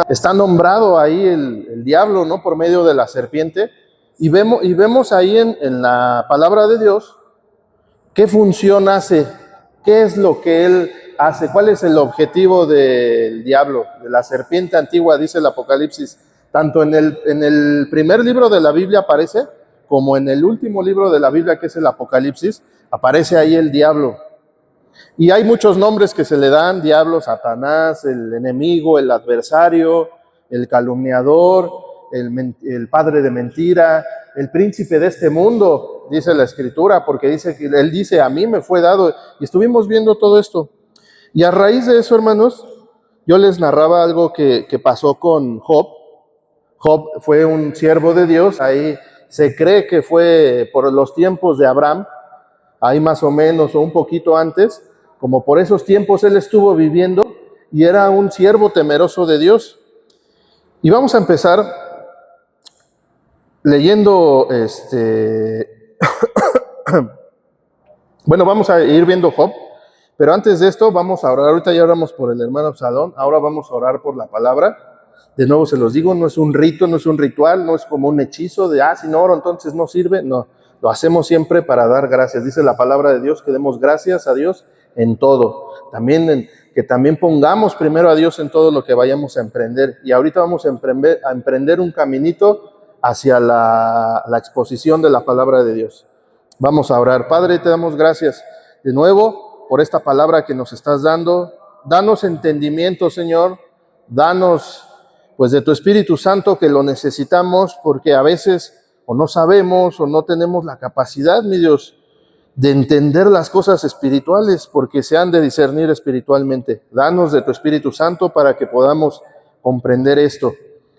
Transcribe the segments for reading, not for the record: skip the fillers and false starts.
está nombrado ahí el diablo, ¿no? Por medio de la serpiente. Y vemos ahí en la palabra de Dios qué función hace, qué es lo que él hace, cuál es el objetivo del diablo, de la serpiente antigua, dice el Apocalipsis. Tanto en el primer libro de la Biblia aparece, como en el último libro de la Biblia, que es el Apocalipsis, aparece ahí el diablo. Y hay muchos nombres que se le dan: diablo, Satanás, el enemigo, el adversario, el calumniador, el padre de mentira, el príncipe de este mundo, dice la Escritura, porque él dice, a mí me fue dado. Y estuvimos viendo todo esto. Y a raíz de eso, hermanos, yo les narraba algo que pasó con Job. Job fue un siervo de Dios, ahí se cree que fue por los tiempos de Abraham, ahí más o menos, o un poquito antes, como por esos tiempos él estuvo viviendo, y era un siervo temeroso de Dios. Y vamos a empezar leyendo, bueno, vamos a ir viendo Job, pero antes de esto vamos a orar. Ahorita ya oramos por el hermano Absalón, ahora vamos a orar por la palabra. De nuevo se los digo, no es un rito, no es un ritual, no es como un hechizo de, si no oro entonces no sirve. No, lo hacemos siempre para dar gracias. Dice la palabra de Dios que demos gracias a Dios en todo. Que también pongamos primero a Dios en todo lo que vayamos a emprender. Y ahorita vamos a emprender un caminito hacia la exposición de la palabra de Dios. Vamos a orar. Padre, te damos gracias de nuevo por esta palabra que nos estás dando. Danos entendimiento, Señor. Danos pues de tu Espíritu Santo, que lo necesitamos, porque a veces o no sabemos o no tenemos la capacidad, mi Dios, de entender las cosas espirituales, porque se han de discernir espiritualmente. Danos de tu Espíritu Santo para que podamos comprender esto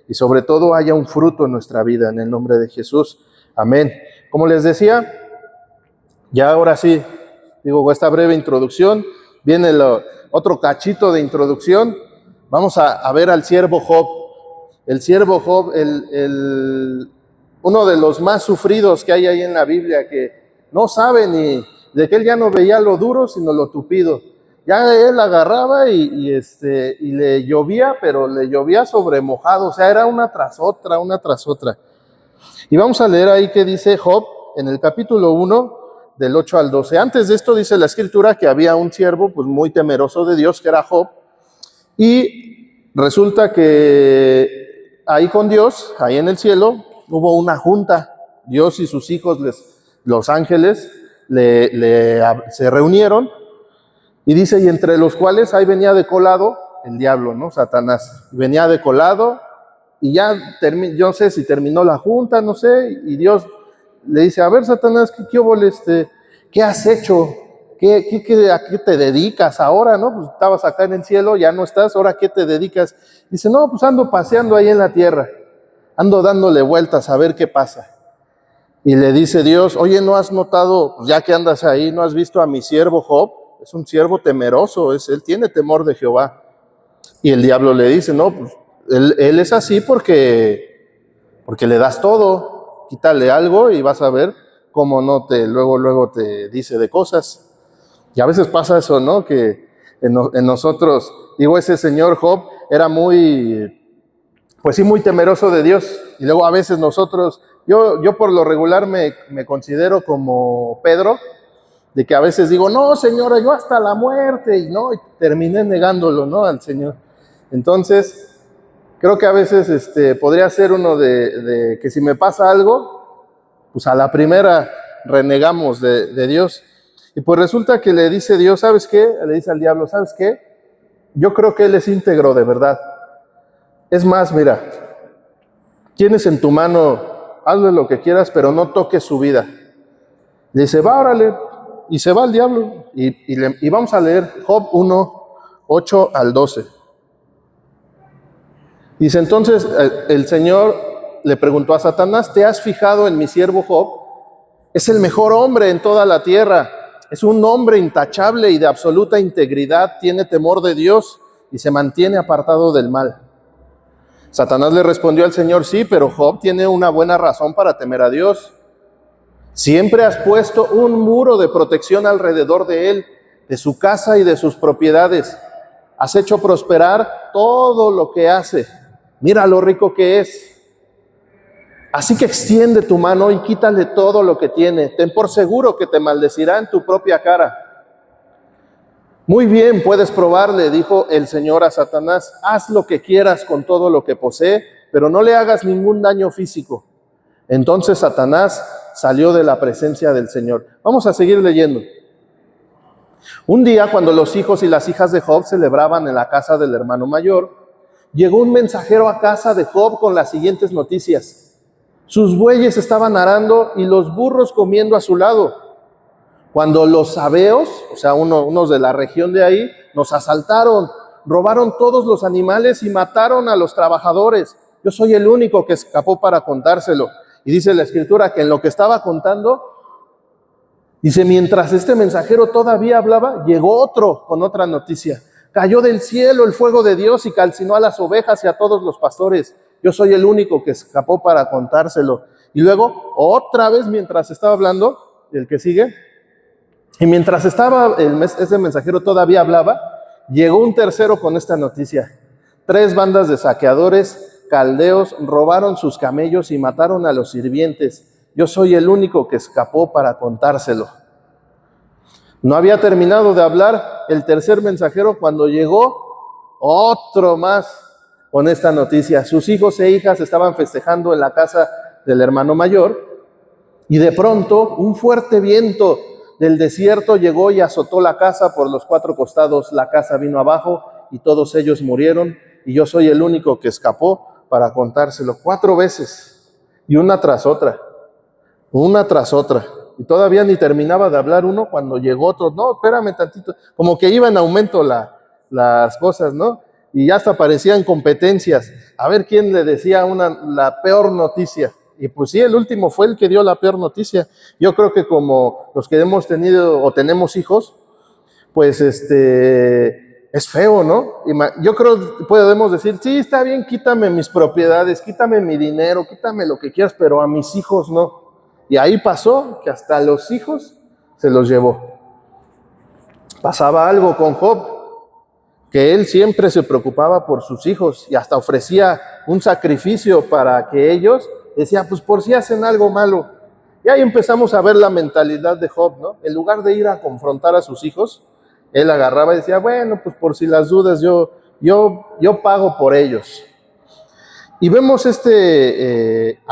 y sobre todo haya un fruto en nuestra vida, en el nombre de Jesús. Amén. Como les decía, ya ahora sí, digo, esta breve introducción, viene otro cachito de introducción. Vamos a ver al siervo Job. El siervo Job, uno de los más sufridos que hay ahí en la Biblia, que no sabe ni de que él ya no veía lo duro, sino lo tupido. Ya él agarraba y le llovía, pero le llovía sobre mojado, o sea, era una tras otra, una tras otra. Y vamos a leer ahí que dice Job en el capítulo 1, del 8 al 12. Antes de esto dice la Escritura que había un siervo pues muy temeroso de Dios, que era Job, y resulta que ahí con Dios, ahí en el cielo, hubo una junta. Dios y sus hijos, los ángeles, se reunieron, y dice, y entre los cuales ahí venía de colado el diablo, ¿no? Satanás. Venía de colado, y ya, yo no sé si terminó la junta, no sé, y Dios le dice, a ver, Satanás, ¿qué has hecho? ¿A qué te dedicas ahora, no? Pues estabas acá en el cielo, ya no estás, ¿ahora qué te dedicas? Dice, no, pues ando paseando ahí en la tierra, ando dándole vueltas a ver qué pasa. Y le dice Dios, oye, ¿no has notado, pues ya que andas ahí, no has visto a mi siervo Job? Es un siervo temeroso, él tiene temor de Jehová. Y el diablo le dice, no, pues él es así porque le das todo, quítale algo y vas a ver cómo luego te dice de cosas. Y a veces pasa eso, ¿no? Que en nosotros, digo, ese señor Job era muy temeroso de Dios. Y luego a veces nosotros, yo por lo regular me considero como Pedro, de que a veces digo, no, Señora, yo hasta la muerte, y terminé negándolo, ¿no? Al Señor. Entonces, creo que a veces podría ser uno de que si me pasa algo, pues a la primera renegamos de Dios. Y pues resulta que le dice Dios, ¿sabes qué? Le dice al diablo, ¿sabes qué? Yo creo que él es íntegro de verdad. Es más, mira, tienes en tu mano, hazle lo que quieras, pero no toques su vida. Le dice, va, órale, y se va el diablo. Y vamos a leer Job 1, 8 al 12. Dice, entonces el Señor le preguntó a Satanás, ¿te has fijado en mi siervo Job? Es el mejor hombre en toda la tierra. Es un hombre intachable y de absoluta integridad, tiene temor de Dios y se mantiene apartado del mal. Satanás le respondió al Señor, sí, pero Job tiene una buena razón para temer a Dios. Siempre has puesto un muro de protección alrededor de él, de su casa y de sus propiedades. Has hecho prosperar todo lo que hace. Mira lo rico que es. Así que extiende tu mano y quítale todo lo que tiene. Ten por seguro que te maldecirá en tu propia cara. Muy bien, puedes probarle, dijo el Señor a Satanás. Haz lo que quieras con todo lo que posee, pero no le hagas ningún daño físico. Entonces Satanás salió de la presencia del Señor. Vamos a seguir leyendo. Un día, cuando los hijos y las hijas de Job celebraban en la casa del hermano mayor, llegó un mensajero a casa de Job con las siguientes noticias. Sus bueyes estaban arando y los burros comiendo a su lado, cuando los sabeos, o sea, unos de la región de ahí, nos asaltaron, robaron todos los animales y mataron a los trabajadores. Yo soy el único que escapó para contárselo. Y dice la Escritura que en lo que estaba contando, dice, mientras este mensajero todavía hablaba, llegó otro con otra noticia. Cayó del cielo el fuego de Dios y calcinó a las ovejas y a todos los pastores. Yo soy el único que escapó para contárselo. Y luego, otra vez, mientras estaba hablando, el que sigue, y mientras estaba ese mensajero todavía hablaba, llegó un tercero con esta noticia. 3 bandas de saqueadores caldeos robaron sus camellos y mataron a los sirvientes. Yo soy el único que escapó para contárselo. No había terminado de hablar el tercer mensajero cuando llegó otro más con esta noticia. Sus hijos e hijas estaban festejando en la casa del hermano mayor y de pronto un fuerte viento del desierto llegó y azotó la casa por los 4 costados. La casa vino abajo y todos ellos murieron y yo soy el único que escapó para contárselo. 4 veces y una tras otra. Y todavía ni terminaba de hablar uno cuando llegó otro. No, espérame tantito. Como que iba en aumento las cosas, ¿no? Y ya hasta parecían competencias. A ver quién le decía la peor noticia. Y pues sí, el último fue el que dio la peor noticia. Yo creo que como los que hemos tenido o tenemos hijos, pues es feo, ¿no? Yo creo que podemos decir, sí, está bien, quítame mis propiedades, quítame mi dinero, quítame lo que quieras, pero a mis hijos no. Y ahí pasó que hasta los hijos se los llevó. Pasaba algo con Job, que él siempre se preocupaba por sus hijos y hasta ofrecía un sacrificio para que ellos, decía, pues por si hacen algo malo. Y ahí empezamos a ver la mentalidad de Job, ¿no? En lugar de ir a confrontar a sus hijos, él agarraba y decía, bueno, pues por si las dudas yo pago por ellos. Y vemos a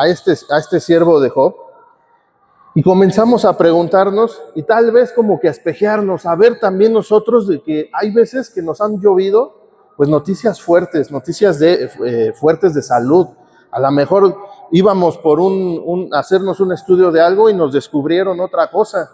este siervo de Job y comenzamos a preguntarnos y tal vez como que a espejearnos, a ver también nosotros de que hay veces que nos han llovido pues noticias fuertes, fuertes de salud. A lo mejor íbamos por hacernos un estudio de algo y nos descubrieron otra cosa.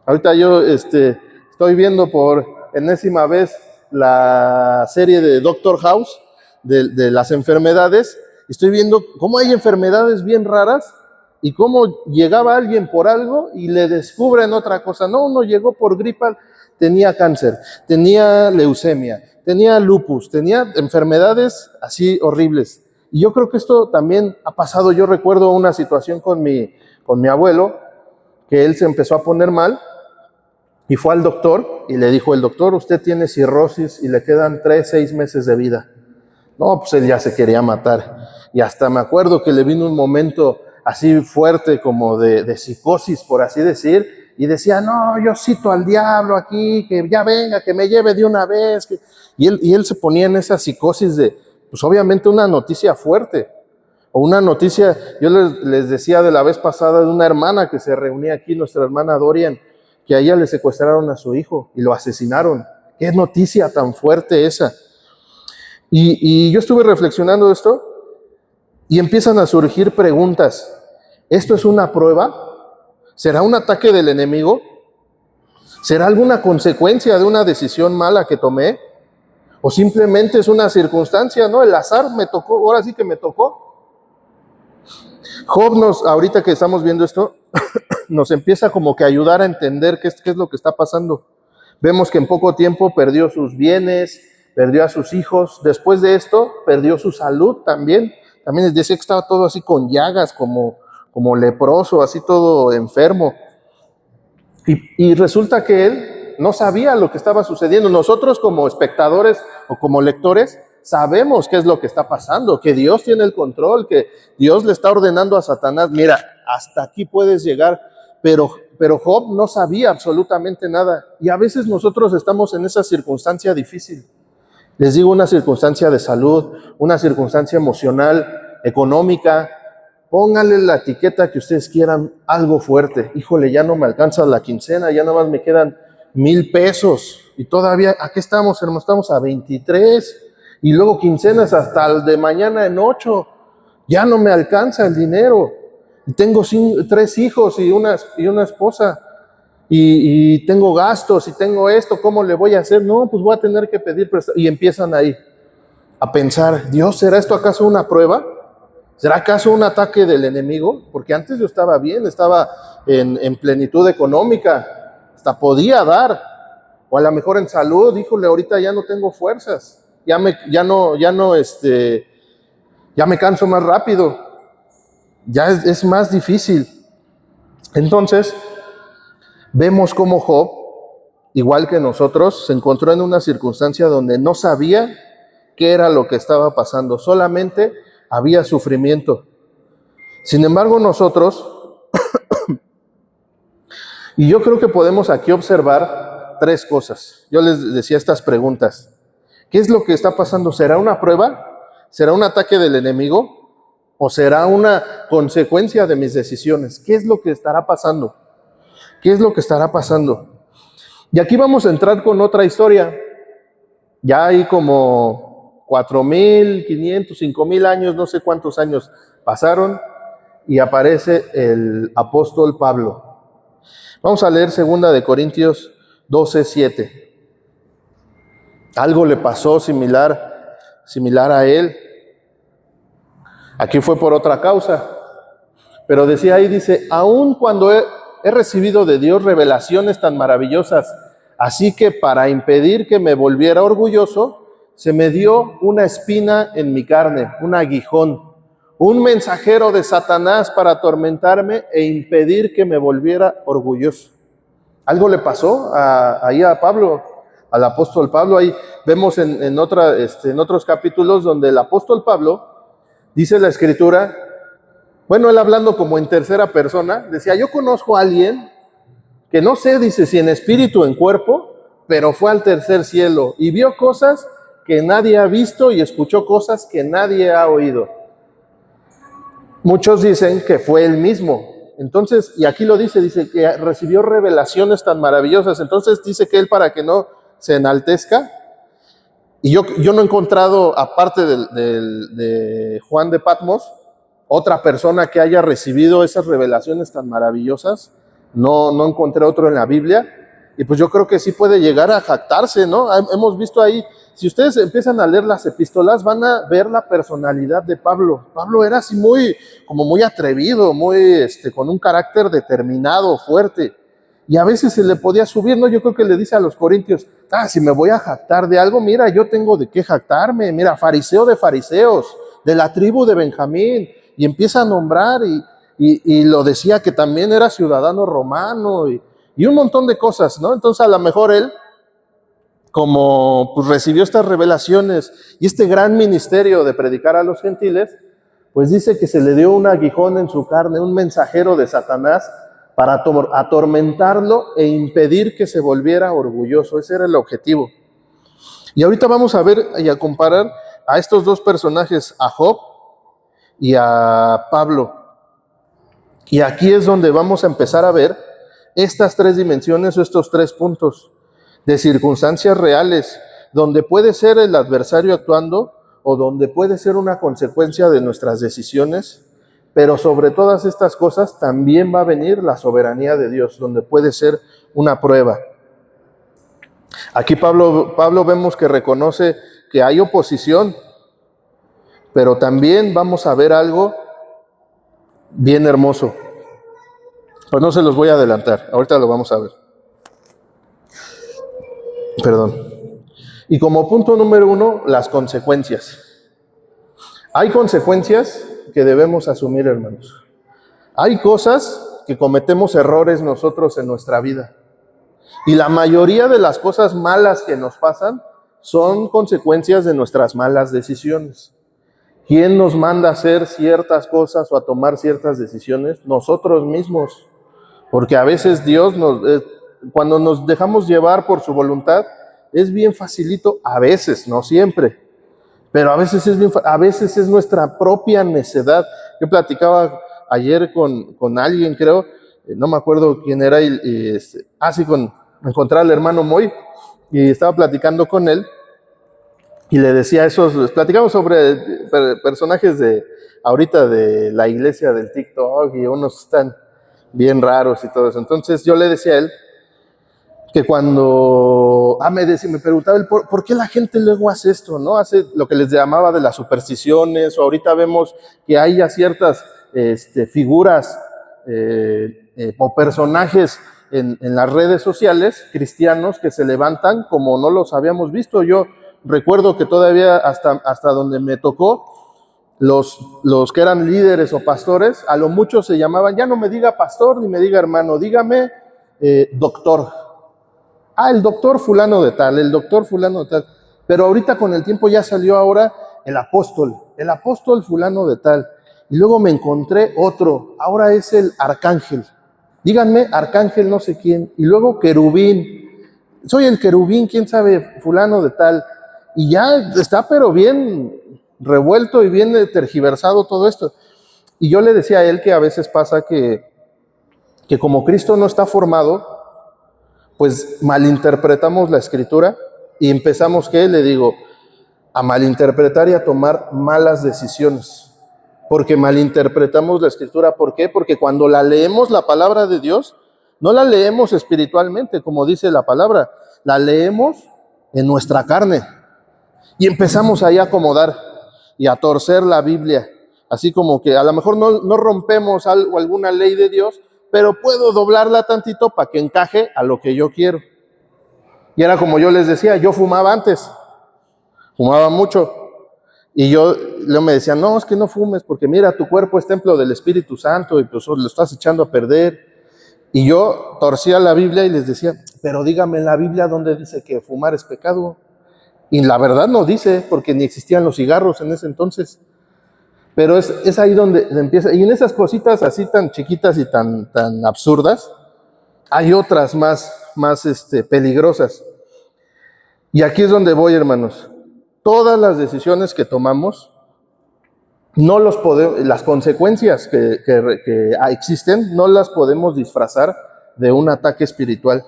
Ahorita yo estoy viendo por enésima vez la serie de Doctor House de las enfermedades. Estoy viendo cómo hay enfermedades bien raras y cómo llegaba alguien por algo y le descubren otra cosa. No, uno llegó por gripa, tenía cáncer, tenía leucemia, tenía lupus, tenía enfermedades así horribles. Y yo creo que esto también ha pasado. Yo recuerdo una situación con mi abuelo, que él se empezó a poner mal y fue al doctor y le dijo el doctor, usted tiene cirrosis y le quedan 6 meses de vida. No, pues él ya se quería matar. Y hasta me acuerdo que le vino un momento así fuerte como de psicosis, por así decir, y decía, no, yo cito al diablo aquí, que ya venga, que me lleve de una vez. Y él se ponía en esa psicosis de, pues obviamente una noticia fuerte, o una noticia, yo les decía de la vez pasada de una hermana que se reunía aquí, nuestra hermana Dorian, que a ella le secuestraron a su hijo y lo asesinaron. ¿Qué noticia tan fuerte esa? Y yo estuve reflexionando esto y empiezan a surgir preguntas. ¿Esto es una prueba? ¿Será un ataque del enemigo? ¿Será alguna consecuencia de una decisión mala que tomé? ¿O simplemente es una circunstancia, ¿no? El azar me tocó, ahora sí que me tocó. Job ahorita que estamos viendo esto, nos empieza como que a ayudar a entender qué es lo que está pasando. Vemos que en poco tiempo perdió sus bienes, perdió a sus hijos. Después de esto, perdió su salud también. También les decía que estaba todo así con llagas, como leproso, así todo enfermo. Y resulta que él no sabía lo que estaba sucediendo. Nosotros como espectadores o como lectores, sabemos qué es lo que está pasando, que Dios tiene el control, que Dios le está ordenando a Satanás, mira, hasta aquí puedes llegar, pero Job no sabía absolutamente nada. Y a veces nosotros estamos en esa circunstancia difícil. Les digo, una circunstancia de salud, una circunstancia emocional, económica. Pónganle la etiqueta que ustedes quieran, algo fuerte. Híjole, ya no me alcanza la quincena, ya nada más me quedan 1,000 pesos. Y todavía, ¿a qué estamos, hermano? Estamos a 23. Y luego quincenas hasta el de mañana en 8. Ya no me alcanza el dinero. Y tengo 3 hijos y una esposa. Y tengo gastos y tengo esto, ¿cómo le voy a hacer? No, pues voy a tener que pedir prestado. Y empiezan ahí a pensar, Dios, ¿será esto acaso una prueba? ¿Será acaso un ataque del enemigo? Porque antes yo estaba bien, estaba en plenitud económica, hasta podía dar, o a lo mejor en salud, híjole, ahorita ya no tengo fuerzas, ya me canso más rápido, ya es más difícil. Entonces, vemos cómo Job, igual que nosotros, se encontró en una circunstancia donde no sabía qué era lo que estaba pasando, solamente había sufrimiento. Sin embargo, nosotros, y yo creo que podemos aquí observar 3 cosas. Yo les decía estas preguntas. ¿Qué es lo que está pasando? ¿Será una prueba? ¿Será un ataque del enemigo? ¿O será una consecuencia de mis decisiones? ¿Qué es lo que estará pasando? ¿Qué es lo que estará pasando? Y aquí vamos a entrar con otra historia. Ya hay como 4,500, 5,000 años, no sé cuántos años pasaron, y aparece el apóstol Pablo. Vamos a leer 2 de Corintios 12:7. Algo le pasó similar a él. Aquí fue por otra causa, pero decía ahí, dice, aun cuando he recibido de Dios revelaciones tan maravillosas, así que para impedir que me volviera orgulloso, se me dio una espina en mi carne, un aguijón, un mensajero de Satanás para atormentarme e impedir que me volviera orgulloso. Algo le pasó ahí a Pablo, al apóstol Pablo. Ahí vemos en otros capítulos donde el apóstol Pablo, dice la escritura, bueno, él hablando como en tercera persona, decía, yo conozco a alguien que no sé, dice, si en espíritu o en cuerpo, pero fue al tercer cielo y vio cosas que nadie ha visto y escuchó cosas que nadie ha oído. Muchos dicen que fue él mismo. Entonces, y aquí lo dice que recibió revelaciones tan maravillosas. Entonces dice que él, para que no se enaltezca, y yo no he encontrado, aparte de Juan de Patmos, otra persona que haya recibido esas revelaciones tan maravillosas. No encontré otro en la Biblia. Y pues yo creo que sí puede llegar a jactarse, ¿no? Hemos visto ahí, si ustedes empiezan a leer las epístolas, van a ver la personalidad de Pablo. Pablo era así muy atrevido, con un carácter determinado, fuerte. Y a veces se le podía subir, ¿no? Yo creo que le dice a los corintios, si me voy a jactar de algo, mira, yo tengo de qué jactarme. Mira, fariseo de fariseos, de la tribu de Benjamín. Y empieza a nombrar y lo decía que también era ciudadano romano y un montón de cosas, ¿no? Entonces a lo mejor él, como pues recibió estas revelaciones y este gran ministerio de predicar a los gentiles, pues dice que se le dio un aguijón en su carne, un mensajero de Satanás para atormentarlo e impedir que se volviera orgulloso. Ese era el objetivo. Y ahorita vamos a ver y a comparar a estos 2 personajes, a Job y a Pablo. Y aquí es donde vamos a empezar a ver estas 3 dimensiones o estos 3 puntos de circunstancias reales, donde puede ser el adversario actuando o donde puede ser una consecuencia de nuestras decisiones, pero sobre todas estas cosas también va a venir la soberanía de Dios, donde puede ser una prueba. Aquí Pablo vemos que reconoce que hay oposición, pero también vamos a ver algo bien hermoso. Pues no se los voy a adelantar, ahorita lo vamos a ver. Perdón. Y como punto número 1, las consecuencias. Hay consecuencias que debemos asumir, hermanos. Hay cosas que cometemos errores nosotros en nuestra vida. Y la mayoría de las cosas malas que nos pasan son consecuencias de nuestras malas decisiones. ¿Quién nos manda a hacer ciertas cosas o a tomar ciertas decisiones? Nosotros mismos. Porque a veces Dios cuando nos dejamos llevar por su voluntad, es bien facilito, a veces, no siempre, pero a veces a veces es nuestra propia necedad. Yo platicaba ayer con alguien, creo, no me acuerdo quién era, encontré al hermano Moy, y estaba platicando con él, y le decía platicamos sobre personajes ahorita de la iglesia del TikTok, y unos están bien raros y todo eso. Entonces yo le decía a él que cuando me preguntaba él, ¿por qué la gente luego hace esto? ¿No? Hace lo que les llamaba de las supersticiones, o ahorita vemos que hay ya ciertas figuras o personajes en las redes sociales cristianos que se levantan como no los habíamos visto. Yo recuerdo que todavía hasta donde me tocó, los que eran líderes o pastores, a lo mucho se llamaban, ya no me diga pastor ni me diga hermano, dígame doctor. El doctor fulano de tal, el doctor fulano de tal. Pero ahorita con el tiempo ya salió ahora el apóstol fulano de tal. Y luego me encontré otro, ahora es el arcángel. Díganme, arcángel no sé quién. Y luego querubín. Soy el querubín, quién sabe, fulano de tal. Y ya está pero bien revuelto y bien tergiversado todo esto. Y yo le decía a él que a veces pasa que como Cristo no está formado, pues malinterpretamos la escritura y empezamos, ¿qué? Le digo, a malinterpretar y a tomar malas decisiones. Porque malinterpretamos la escritura. ¿Por qué? Porque cuando la leemos, la palabra de Dios, no la leemos espiritualmente, como dice la palabra, la leemos en nuestra carne. Y empezamos ahí a acomodar y a torcer la Biblia. Así como que a lo mejor no rompemos alguna ley de Dios, pero puedo doblarla tantito para que encaje a lo que yo quiero. Y era como yo les decía, yo fumaba antes, fumaba mucho. Y luego me decían, no, es que no fumes, porque mira, tu cuerpo es templo del Espíritu Santo y pues lo estás echando a perder. Y yo torcía la Biblia y les decía, pero dígame en la Biblia dónde dice que fumar es pecado. Y la verdad no dice, porque ni existían los cigarros en ese entonces. Pero es ahí donde empieza. Y en esas cositas así tan chiquitas y tan absurdas, hay otras más peligrosas. Y aquí es donde voy, hermanos. Todas las decisiones que tomamos, las consecuencias que existen, no las podemos disfrazar de un ataque espiritual.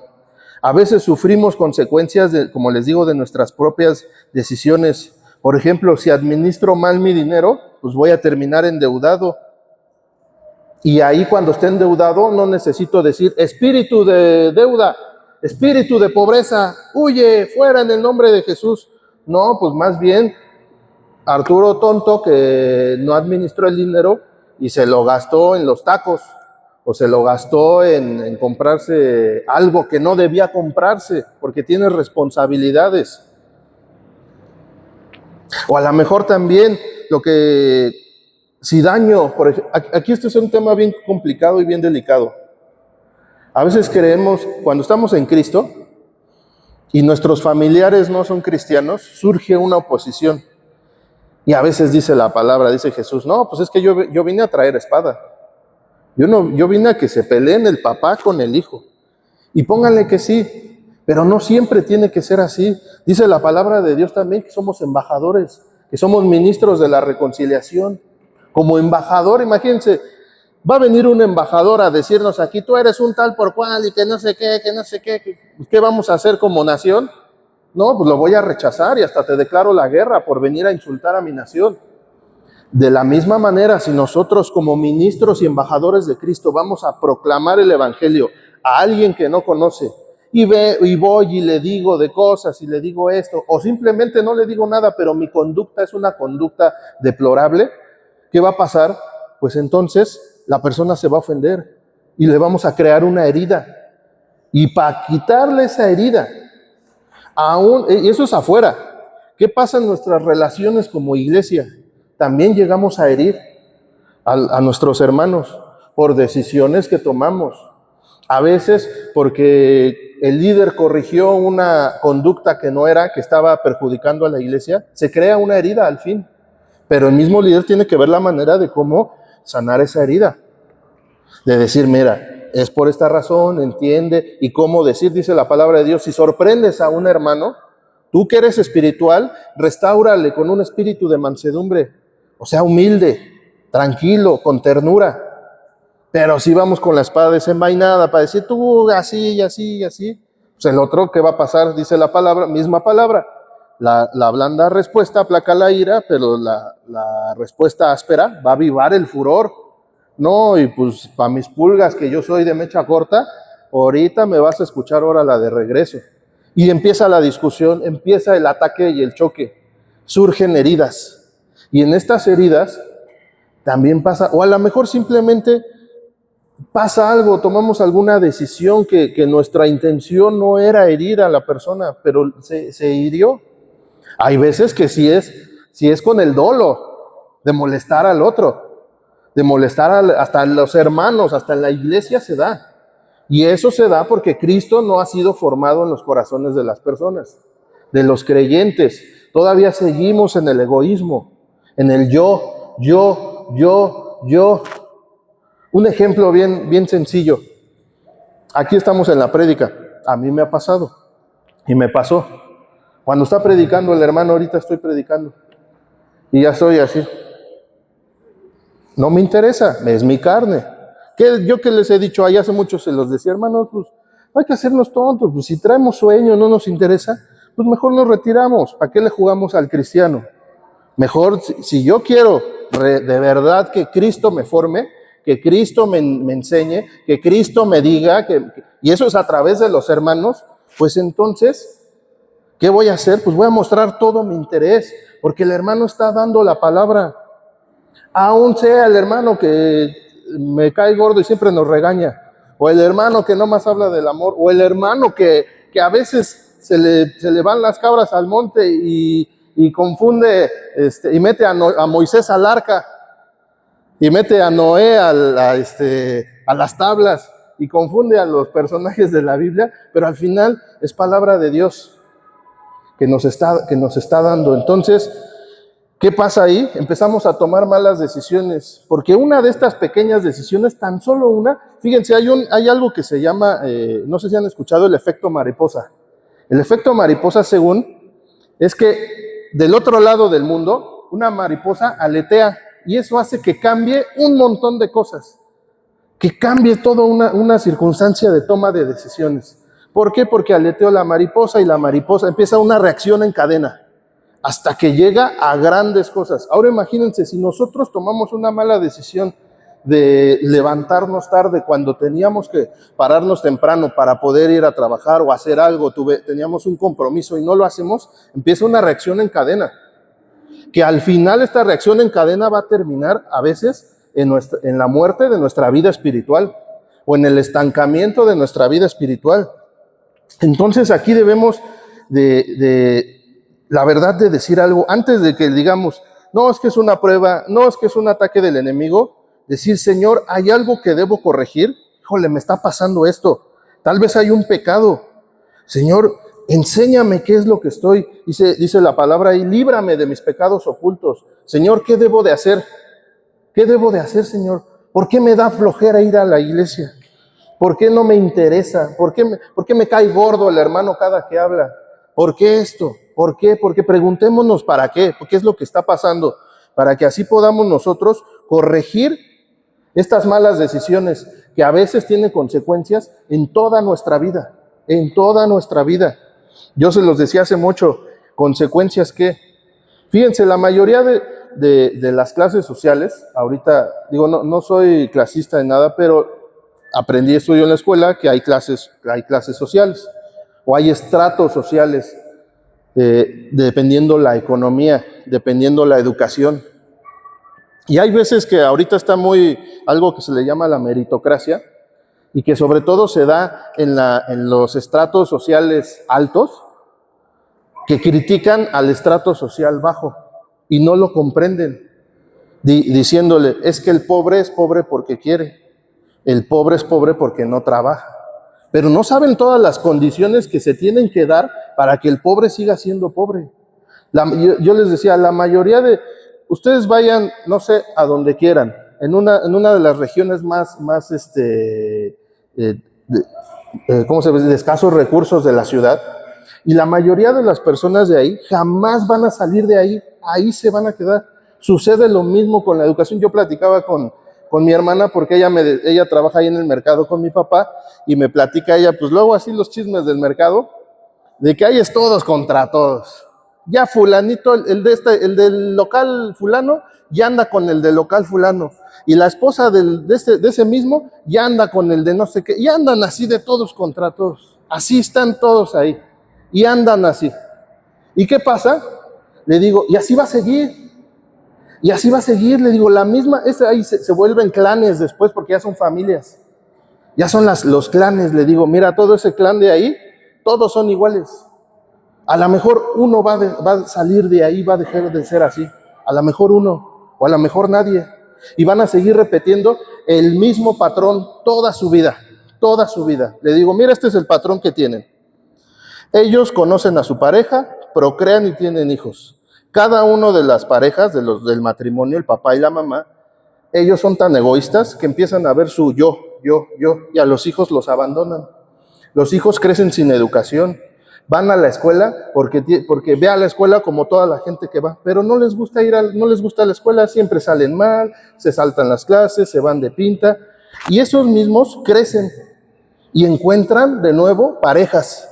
A veces sufrimos consecuencias, como les digo, de nuestras propias decisiones. Por ejemplo, si administro mal mi dinero, pues voy a terminar endeudado. Y ahí cuando esté endeudado no necesito decir espíritu de deuda, espíritu de pobreza, huye fuera en el nombre de Jesús. No, pues más bien Arturo tonto que no administró el dinero y se lo gastó en los tacos o se lo gastó en comprarse algo que no debía comprarse porque tiene responsabilidades. O a lo mejor también si daño, por ejemplo, aquí este es un tema bien complicado y bien delicado. A veces creemos, cuando estamos en Cristo y nuestros familiares no son cristianos, surge una oposición. Y a veces dice la palabra, dice Jesús, no, pues es que yo vine a traer espada. Yo vine a que se peleen el papá con el hijo. Y pónganle que sí, pero no siempre tiene que ser así. Dice la palabra de Dios también que somos embajadores, que somos ministros de la reconciliación. Como embajador, imagínense, va a venir un embajador a decirnos aquí, tú eres un tal por cual y que no sé qué, ¿qué vamos a hacer como nación? No, pues lo voy a rechazar y hasta te declaro la guerra por venir a insultar a mi nación. De la misma manera, si nosotros como ministros y embajadores de Cristo vamos a proclamar el evangelio a alguien que no conoce y voy y le digo de cosas y le digo esto, o simplemente no le digo nada, pero mi conducta es una conducta deplorable, ¿qué va a pasar? Pues entonces la persona se va a ofender y le vamos a crear una herida. Y para quitarle esa herida, y eso es afuera, ¿qué pasa en nuestras relaciones como iglesia? También llegamos a herir a nuestros hermanos por decisiones que tomamos. A veces porque el líder corrigió una conducta que no era, que estaba perjudicando a la iglesia, se crea una herida al fin. Pero el mismo líder tiene que ver la manera de cómo sanar esa herida. De decir, mira, es por esta razón, entiende, y cómo decir, dice la palabra de Dios, si sorprendes a un hermano, tú que eres espiritual, restáurale con un espíritu de mansedumbre, o sea, humilde, tranquilo, con ternura. Pero si vamos con la espada desenvainada para decir tú así y así y así, pues el otro, ¿qué va a pasar? Dice la palabra, misma palabra. La blanda respuesta aplaca la ira, pero la respuesta áspera va a avivar el furor. No, y pues para mis pulgas, que yo soy de mecha corta, ahorita me vas a escuchar ahora la de regreso. Y empieza la discusión, empieza el ataque y el choque. Surgen heridas. Y en estas heridas también pasa, o a lo mejor simplemente pasa algo, tomamos alguna decisión que nuestra intención no era herir a la persona, pero se hirió. Hay veces que si es con el dolo de molestar al otro, de molestar hasta a los hermanos, hasta en la iglesia se da. Y eso se da porque Cristo no ha sido formado en los corazones de las personas, de los creyentes. Todavía seguimos en el egoísmo, en el yo. Un ejemplo bien sencillo. Aquí estamos en la prédica. A mí me ha pasado y me pasó. Cuando está predicando el hermano, ahorita estoy predicando y ya estoy así. No me interesa, es mi carne. Yo que les he dicho ahí hace mucho, se los decía, hermanos, pues no hay que hacernos tontos, pues si traemos sueño, no nos interesa, pues mejor nos retiramos. ¿Para qué le jugamos al cristiano? Mejor, si yo quiero de verdad que Cristo me forme, que Cristo me enseñe, que Cristo me diga, y eso es a través de los hermanos, pues entonces, ¿qué voy a hacer? Pues voy a mostrar todo mi interés, porque el hermano está dando la palabra. Aún sea el hermano que me cae gordo y siempre nos regaña, o el hermano que no más habla del amor, o el hermano que a veces se le van las cabras al monte y confunde, y mete a Moisés al arca, y mete a Noé a las tablas, y confunde a los personajes de la Biblia, pero al final es palabra de Dios que nos está dando. Entonces, ¿qué pasa ahí? Empezamos a tomar malas decisiones, porque una de estas pequeñas decisiones, tan solo una, fíjense, hay algo que se llama, no sé si han escuchado, el efecto mariposa. El efecto mariposa, según, es que del otro lado del mundo, una mariposa aletea, y eso hace que cambie un montón de cosas, que cambie toda una circunstancia de toma de decisiones. ¿Por qué? Porque aleteó la mariposa y la mariposa empieza una reacción en cadena, hasta que llega a grandes cosas. Ahora imagínense, si nosotros tomamos una mala decisión de levantarnos tarde cuando teníamos que pararnos temprano para poder ir a trabajar o hacer algo, teníamos un compromiso y no lo hacemos, empieza una reacción en cadena, que al final esta reacción en cadena va a terminar a veces en la muerte de nuestra vida espiritual o en el estancamiento de nuestra vida espiritual. Entonces aquí debemos la verdad de decir algo, antes de que digamos, no, es que es una prueba, no, es que es un ataque del enemigo, decir, Señor, ¿hay algo que debo corregir? Híjole, me está pasando esto, tal vez hay un pecado. Señor, enséñame qué es lo que estoy, dice la palabra ahí, líbrame de mis pecados ocultos. Señor, ¿qué debo de hacer? ¿Qué debo de hacer, Señor? ¿Por qué me da flojera ir a la iglesia? ¿Por qué no me interesa? ¿Por qué me cae gordo el hermano cada que habla? ¿Por qué esto? ¿Por qué? Porque preguntémonos para qué, qué es lo que está pasando, para que así podamos nosotros corregir estas malas decisiones que a veces tienen consecuencias en toda nuestra vida, en toda nuestra vida. Yo se los decía hace mucho, consecuencias que, fíjense, la mayoría de las clases sociales, ahorita, digo, no soy clasista de nada, pero estudio en la escuela que hay clases sociales, o hay estratos sociales, dependiendo la economía, dependiendo la educación. Y hay veces que ahorita está algo que se le llama la meritocracia, y que sobre todo se da en los estratos sociales altos, que critican al estrato social bajo, y no lo comprenden, diciéndole, es que el pobre es pobre porque quiere, el pobre es pobre porque no trabaja. pero no saben todas las condiciones que se tienen que dar para que el pobre siga siendo pobre. Yo les decía, la mayoría de, ustedes vayan, no sé, a donde quieran, en una de las regiones más ¿cómo se dice?, de escasos recursos de la ciudad, y la mayoría de las personas de ahí jamás van a salir de ahí, ahí se van a quedar. Sucede lo mismo con la educación. Yo platicaba con mi hermana porque ella trabaja ahí en el mercado con mi papá y me platica ella, pues luego así los chismes del mercado, de que ahí es todos contra todos. Ya fulanito, el del local fulano, ya anda con el del local fulano. Y la esposa de ese mismo ya anda con el de no sé qué. Y andan así de todos contra todos. Así están todos ahí. Y andan así. ¿Y qué pasa? Le digo, y así va a seguir. Y así va a seguir, le digo, la misma, ahí se vuelven clanes después porque ya son familias. Ya son los clanes, le digo, mira, todo ese clan de ahí, todos son iguales. A lo mejor uno va a salir de ahí, va a dejar de ser así. A lo mejor uno, o a lo mejor nadie. Y van a seguir repitiendo el mismo patrón toda su vida, toda su vida. Le digo, mira, este es el patrón que tienen. Ellos conocen a su pareja, procrean y tienen hijos. Cada uno de las parejas, del matrimonio, el papá y la mamá, ellos son tan egoístas que empiezan a ver su yo, y a los hijos los abandonan. Los hijos crecen sin educación, van a la escuela porque ve a la escuela como toda la gente que va, pero no les gusta no les gusta la escuela, siempre salen mal, se saltan las clases, se van de pinta, y esos mismos crecen y encuentran de nuevo parejas.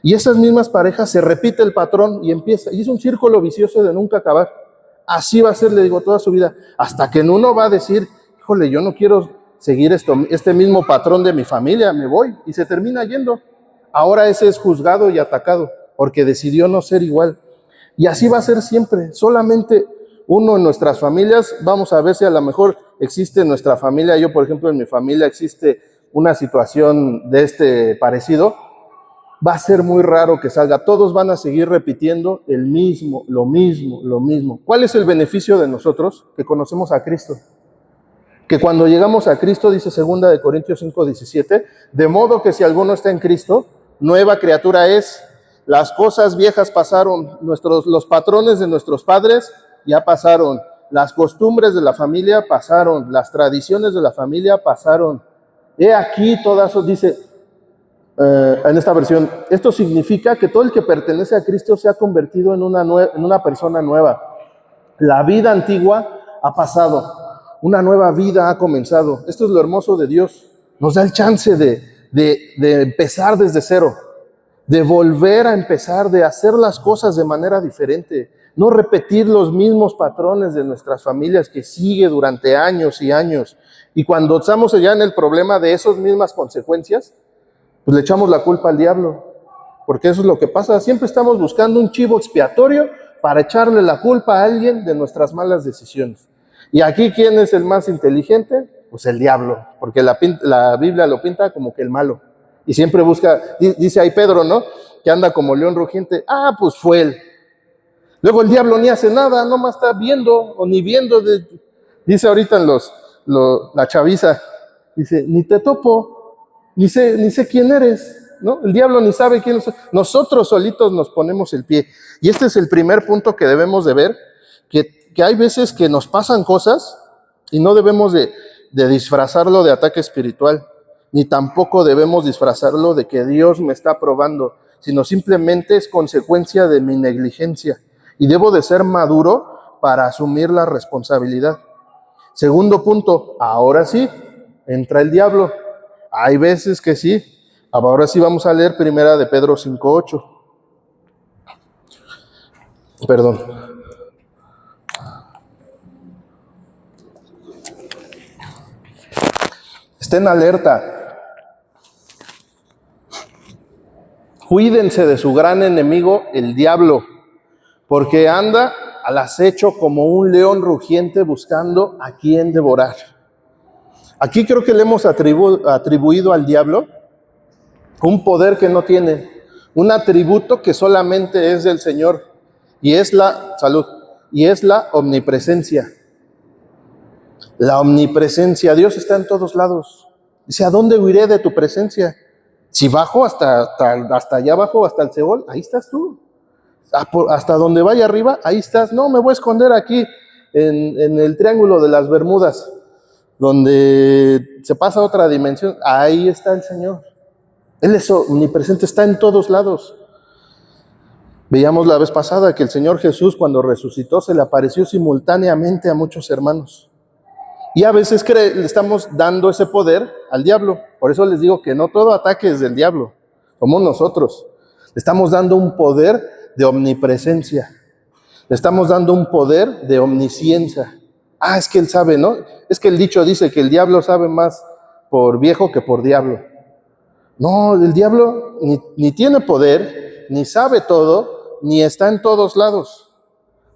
Y esas mismas parejas se repite el patrón y es un círculo vicioso de nunca acabar. Así va a ser, le digo, toda su vida, hasta que en uno va a decir, híjole, yo no quiero seguir este mismo patrón de mi familia, me voy, y se termina yendo. Ahora ese es juzgado y atacado, porque decidió no ser igual. Y así va a ser siempre, solamente uno en nuestras familias, vamos a ver si a lo mejor existe en nuestra familia, yo por ejemplo en mi familia existe una situación de parecido, va a ser muy raro que salga. Todos van a seguir repitiendo lo mismo. ¿Cuál es el beneficio de nosotros? Que conocemos a Cristo. Que cuando llegamos a Cristo, dice 2 de Corintios 5:17, de modo que si alguno está en Cristo, nueva criatura es. Las cosas viejas pasaron, los patrones de nuestros padres ya pasaron, las costumbres de la familia pasaron, las tradiciones de la familia pasaron. He aquí todas, dice, en esta versión, esto significa que todo el que pertenece a Cristo se ha convertido en una persona nueva. La vida antigua ha pasado, una nueva vida ha comenzado. Esto es lo hermoso de Dios. Nos da el chance de empezar desde cero, de volver a empezar, de hacer las cosas de manera diferente, no repetir los mismos patrones de nuestras familias que sigue durante años y años. Y cuando estamos ya en el problema de esas mismas consecuencias, pues le echamos la culpa al diablo, porque eso es lo que pasa. Siempre estamos buscando un chivo expiatorio para echarle la culpa a alguien de nuestras malas decisiones. Y aquí, ¿quién es el más inteligente? Pues el diablo, porque la Biblia lo pinta como que el malo. Y siempre busca, dice ahí Pedro, ¿no? Que anda como león rugiente. Ah, pues fue él. Luego el diablo ni hace nada, nomás está viendo o ni viendo. Dice ahorita en la chaviza, dice, ni te topo. Ni sé quién eres, ¿no? El diablo ni sabe quién es. Nosotros solitos nos ponemos el pie. Y este es el primer punto que debemos de ver, que hay veces que nos pasan cosas y no debemos de disfrazarlo de ataque espiritual, ni tampoco debemos disfrazarlo de que Dios me está probando, sino simplemente es consecuencia de mi negligencia. Y debo de ser maduro para asumir la responsabilidad. Segundo punto, ahora sí, entra el diablo. Hay veces que sí. Ahora sí vamos a leer 1 de Pedro 5:8. Perdón. Estén alerta. Cuídense de su gran enemigo, el diablo, porque anda al acecho como un león rugiente buscando a quien devorar. Aquí creo que le hemos atribuido al diablo un poder que no tiene, un atributo que solamente es del Señor, y es la omnipresencia. La omnipresencia, Dios está en todos lados. Dice, ¿a dónde huiré de tu presencia? Si bajo hasta allá abajo, hasta el Seol, ahí estás tú. Hasta donde vaya arriba, ahí estás. No, me voy a esconder aquí en el Triángulo de las Bermudas, donde se pasa a otra dimensión. Ahí está el Señor. Él es omnipresente, está en todos lados. Veíamos la vez pasada que el Señor Jesús, cuando resucitó, se le apareció simultáneamente a muchos hermanos. Y a veces le estamos dando ese poder al diablo. Por eso les digo que no todo ataque es del diablo, somos nosotros. Le estamos dando un poder de omnipresencia. Le estamos dando un poder de omnisciencia. Es que él sabe, ¿no? Es que el dicho dice que el diablo sabe más por viejo que por diablo. No, el diablo ni tiene poder, ni sabe todo, ni está en todos lados.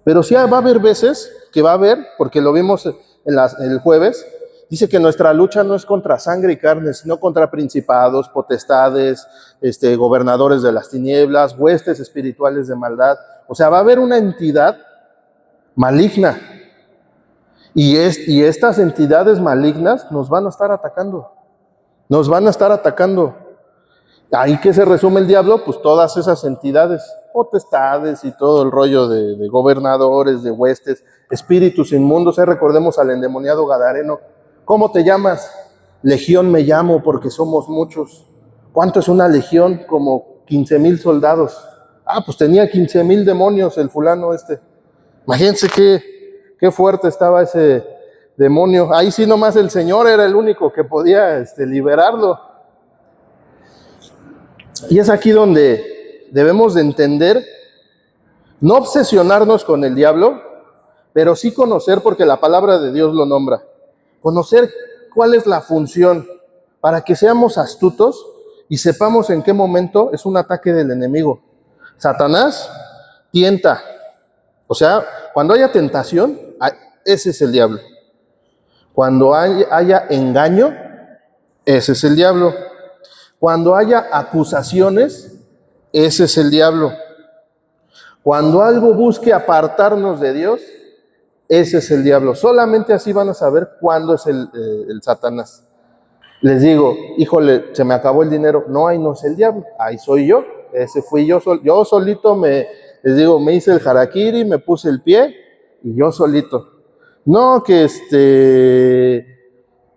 Pero sí va a haber veces que va a haber, porque lo vimos el jueves, dice que nuestra lucha no es contra sangre y carne, sino contra principados, potestades, gobernadores de las tinieblas, huestes espirituales de maldad. O sea, va a haber una entidad maligna. Y estas entidades malignas nos van a estar atacando. Nos van a estar atacando. Ahí que se resume el diablo, pues todas esas entidades, potestades y todo el rollo de gobernadores, de huestes, espíritus inmundos. Recordemos al endemoniado gadareno. ¿Cómo te llamas? Legión me llamo porque somos muchos. ¿Cuánto es una legión? Como 15,000 soldados. Pues tenía 15,000 demonios el fulano . Imagínense qué fuerte estaba ese demonio. Ahí sí nomás el Señor era el único que podía liberarlo. Y es aquí donde debemos de entender, no obsesionarnos con el diablo, pero sí conocer, porque la palabra de Dios lo nombra, conocer cuál es la función, para que seamos astutos y sepamos en qué momento es un ataque del enemigo. Satanás tienta, o sea, cuando haya tentación, ese es el diablo. Cuando haya engaño, ese es el diablo. Cuando haya acusaciones, ese es el diablo. Cuando algo busque apartarnos de Dios, ese es el diablo. Solamente así van a saber cuándo es el Satanás. Les digo, híjole, se me acabó el dinero. No, ahí no es el diablo, ahí soy yo. Ese fui yo. Yo solito me hice el harakiri, me puse el pie y yo solito. No, que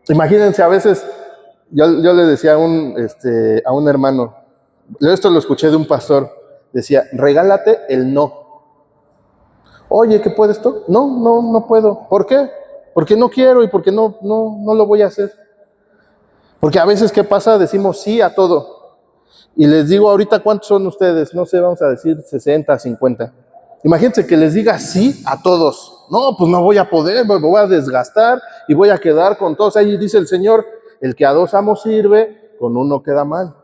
imagínense, a veces yo le decía a un hermano, esto lo escuché de un pastor, decía, regálate el no. Oye, ¿qué puedes tú? No puedo. ¿Por qué? Porque no quiero y porque no lo voy a hacer. Porque a veces, ¿qué pasa? Decimos sí a todo. Y les digo ahorita, ¿cuántos son ustedes? No sé, vamos a decir 60, 50. Imagínense que les diga sí a todos. No, pues no voy a poder, me voy a desgastar y voy a quedar con todos. Ahí dice el Señor, el que a dos amos sirve, con uno queda mal.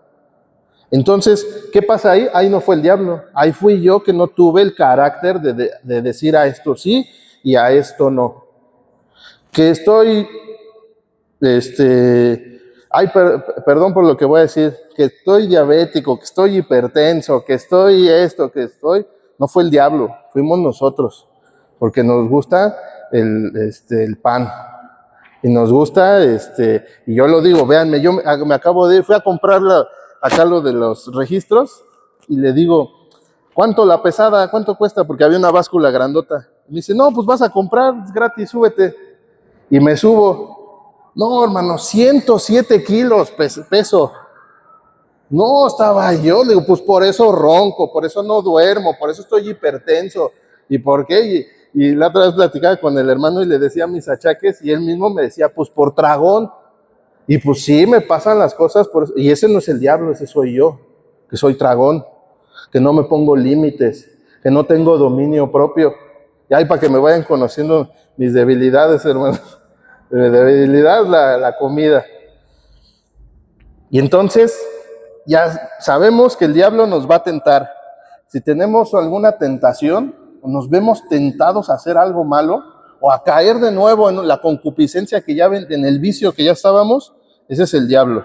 Entonces, ¿qué pasa ahí? Ahí no fue el diablo. Ahí fui yo que no tuve el carácter de decir a esto sí y a esto no. Que estoy, perdón por lo que voy a decir, que estoy diabético, que estoy hipertenso, que estoy no fue el diablo, fuimos nosotros, porque nos gusta el pan. Y nos gusta, y yo lo digo, véanme, yo me acabo de ir, fui a comprar acá lo de los registros, y le digo, ¿cuánto la pesada? ¿Cuánto cuesta? Porque había una báscula grandota. Y me dice, no, pues vas a comprar, es gratis, súbete. Y me subo. No, hermano, 107 kilos peso. No, estaba yo, digo, pues por eso ronco, por eso no duermo, por eso estoy hipertenso. ¿Y por qué? Y la otra vez platicaba con el hermano y le decía mis achaques y él mismo me decía, pues por tragón. Y pues sí, me pasan las cosas por eso. Y ese no es el diablo, ese soy yo, que soy tragón, que no me pongo límites, que no tengo dominio propio. Y ahí para que me vayan conociendo mis debilidades, hermano. Mi debilidad es la comida. Y entonces ya sabemos que el diablo nos va a tentar. Si tenemos alguna tentación, o nos vemos tentados a hacer algo malo, o a caer de nuevo en la concupiscencia que ya en el vicio que ya estábamos, ese es el diablo.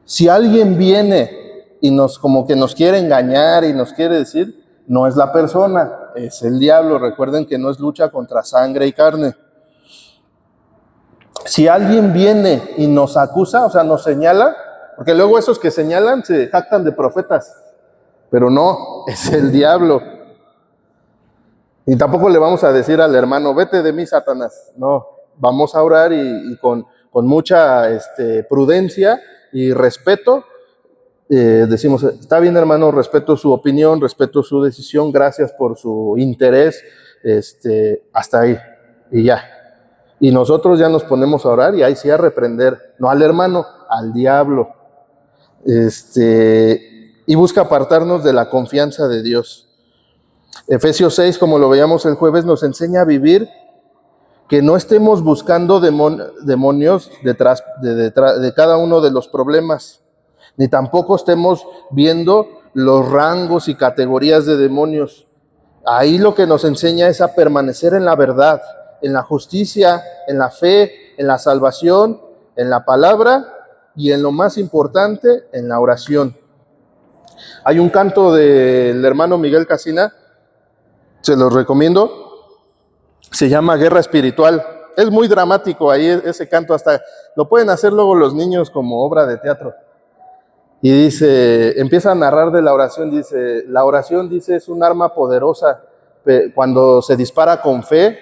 Si alguien viene y como que nos quiere engañar y nos quiere decir, no es la persona, es el diablo. Recuerden que no es lucha contra sangre y carne. Si alguien viene y nos acusa, o sea, nos señala, Porque luego esos que señalan se jactan de profetas, pero no, es el diablo. Y tampoco le vamos a decir al hermano, vete de mí, Satanás. No, vamos a orar y con mucha prudencia y respeto, decimos, está bien hermano, respeto su opinión, respeto su decisión, gracias por su interés, hasta ahí, y ya. Y nosotros ya nos ponemos a orar y ahí sí a reprender, no al hermano, al diablo. Y busca apartarnos de la confianza de Dios. Efesios 6, como lo veíamos el jueves, nos enseña a vivir que no estemos buscando demonios detrás de cada uno de los problemas, ni tampoco estemos viendo los rangos y categorías de demonios. Ahí lo que nos enseña es a permanecer en la verdad, en la justicia, en la fe, en la salvación, en la palabra y en lo más importante, en la oración. Hay un canto del hermano Miguel Casina, se los recomiendo, se llama Guerra Espiritual. Es muy dramático ahí ese canto, hasta lo pueden hacer luego los niños como obra de teatro. Y dice, empieza a narrar de la oración, dice, la oración, dice, es un arma poderosa cuando se dispara con fe.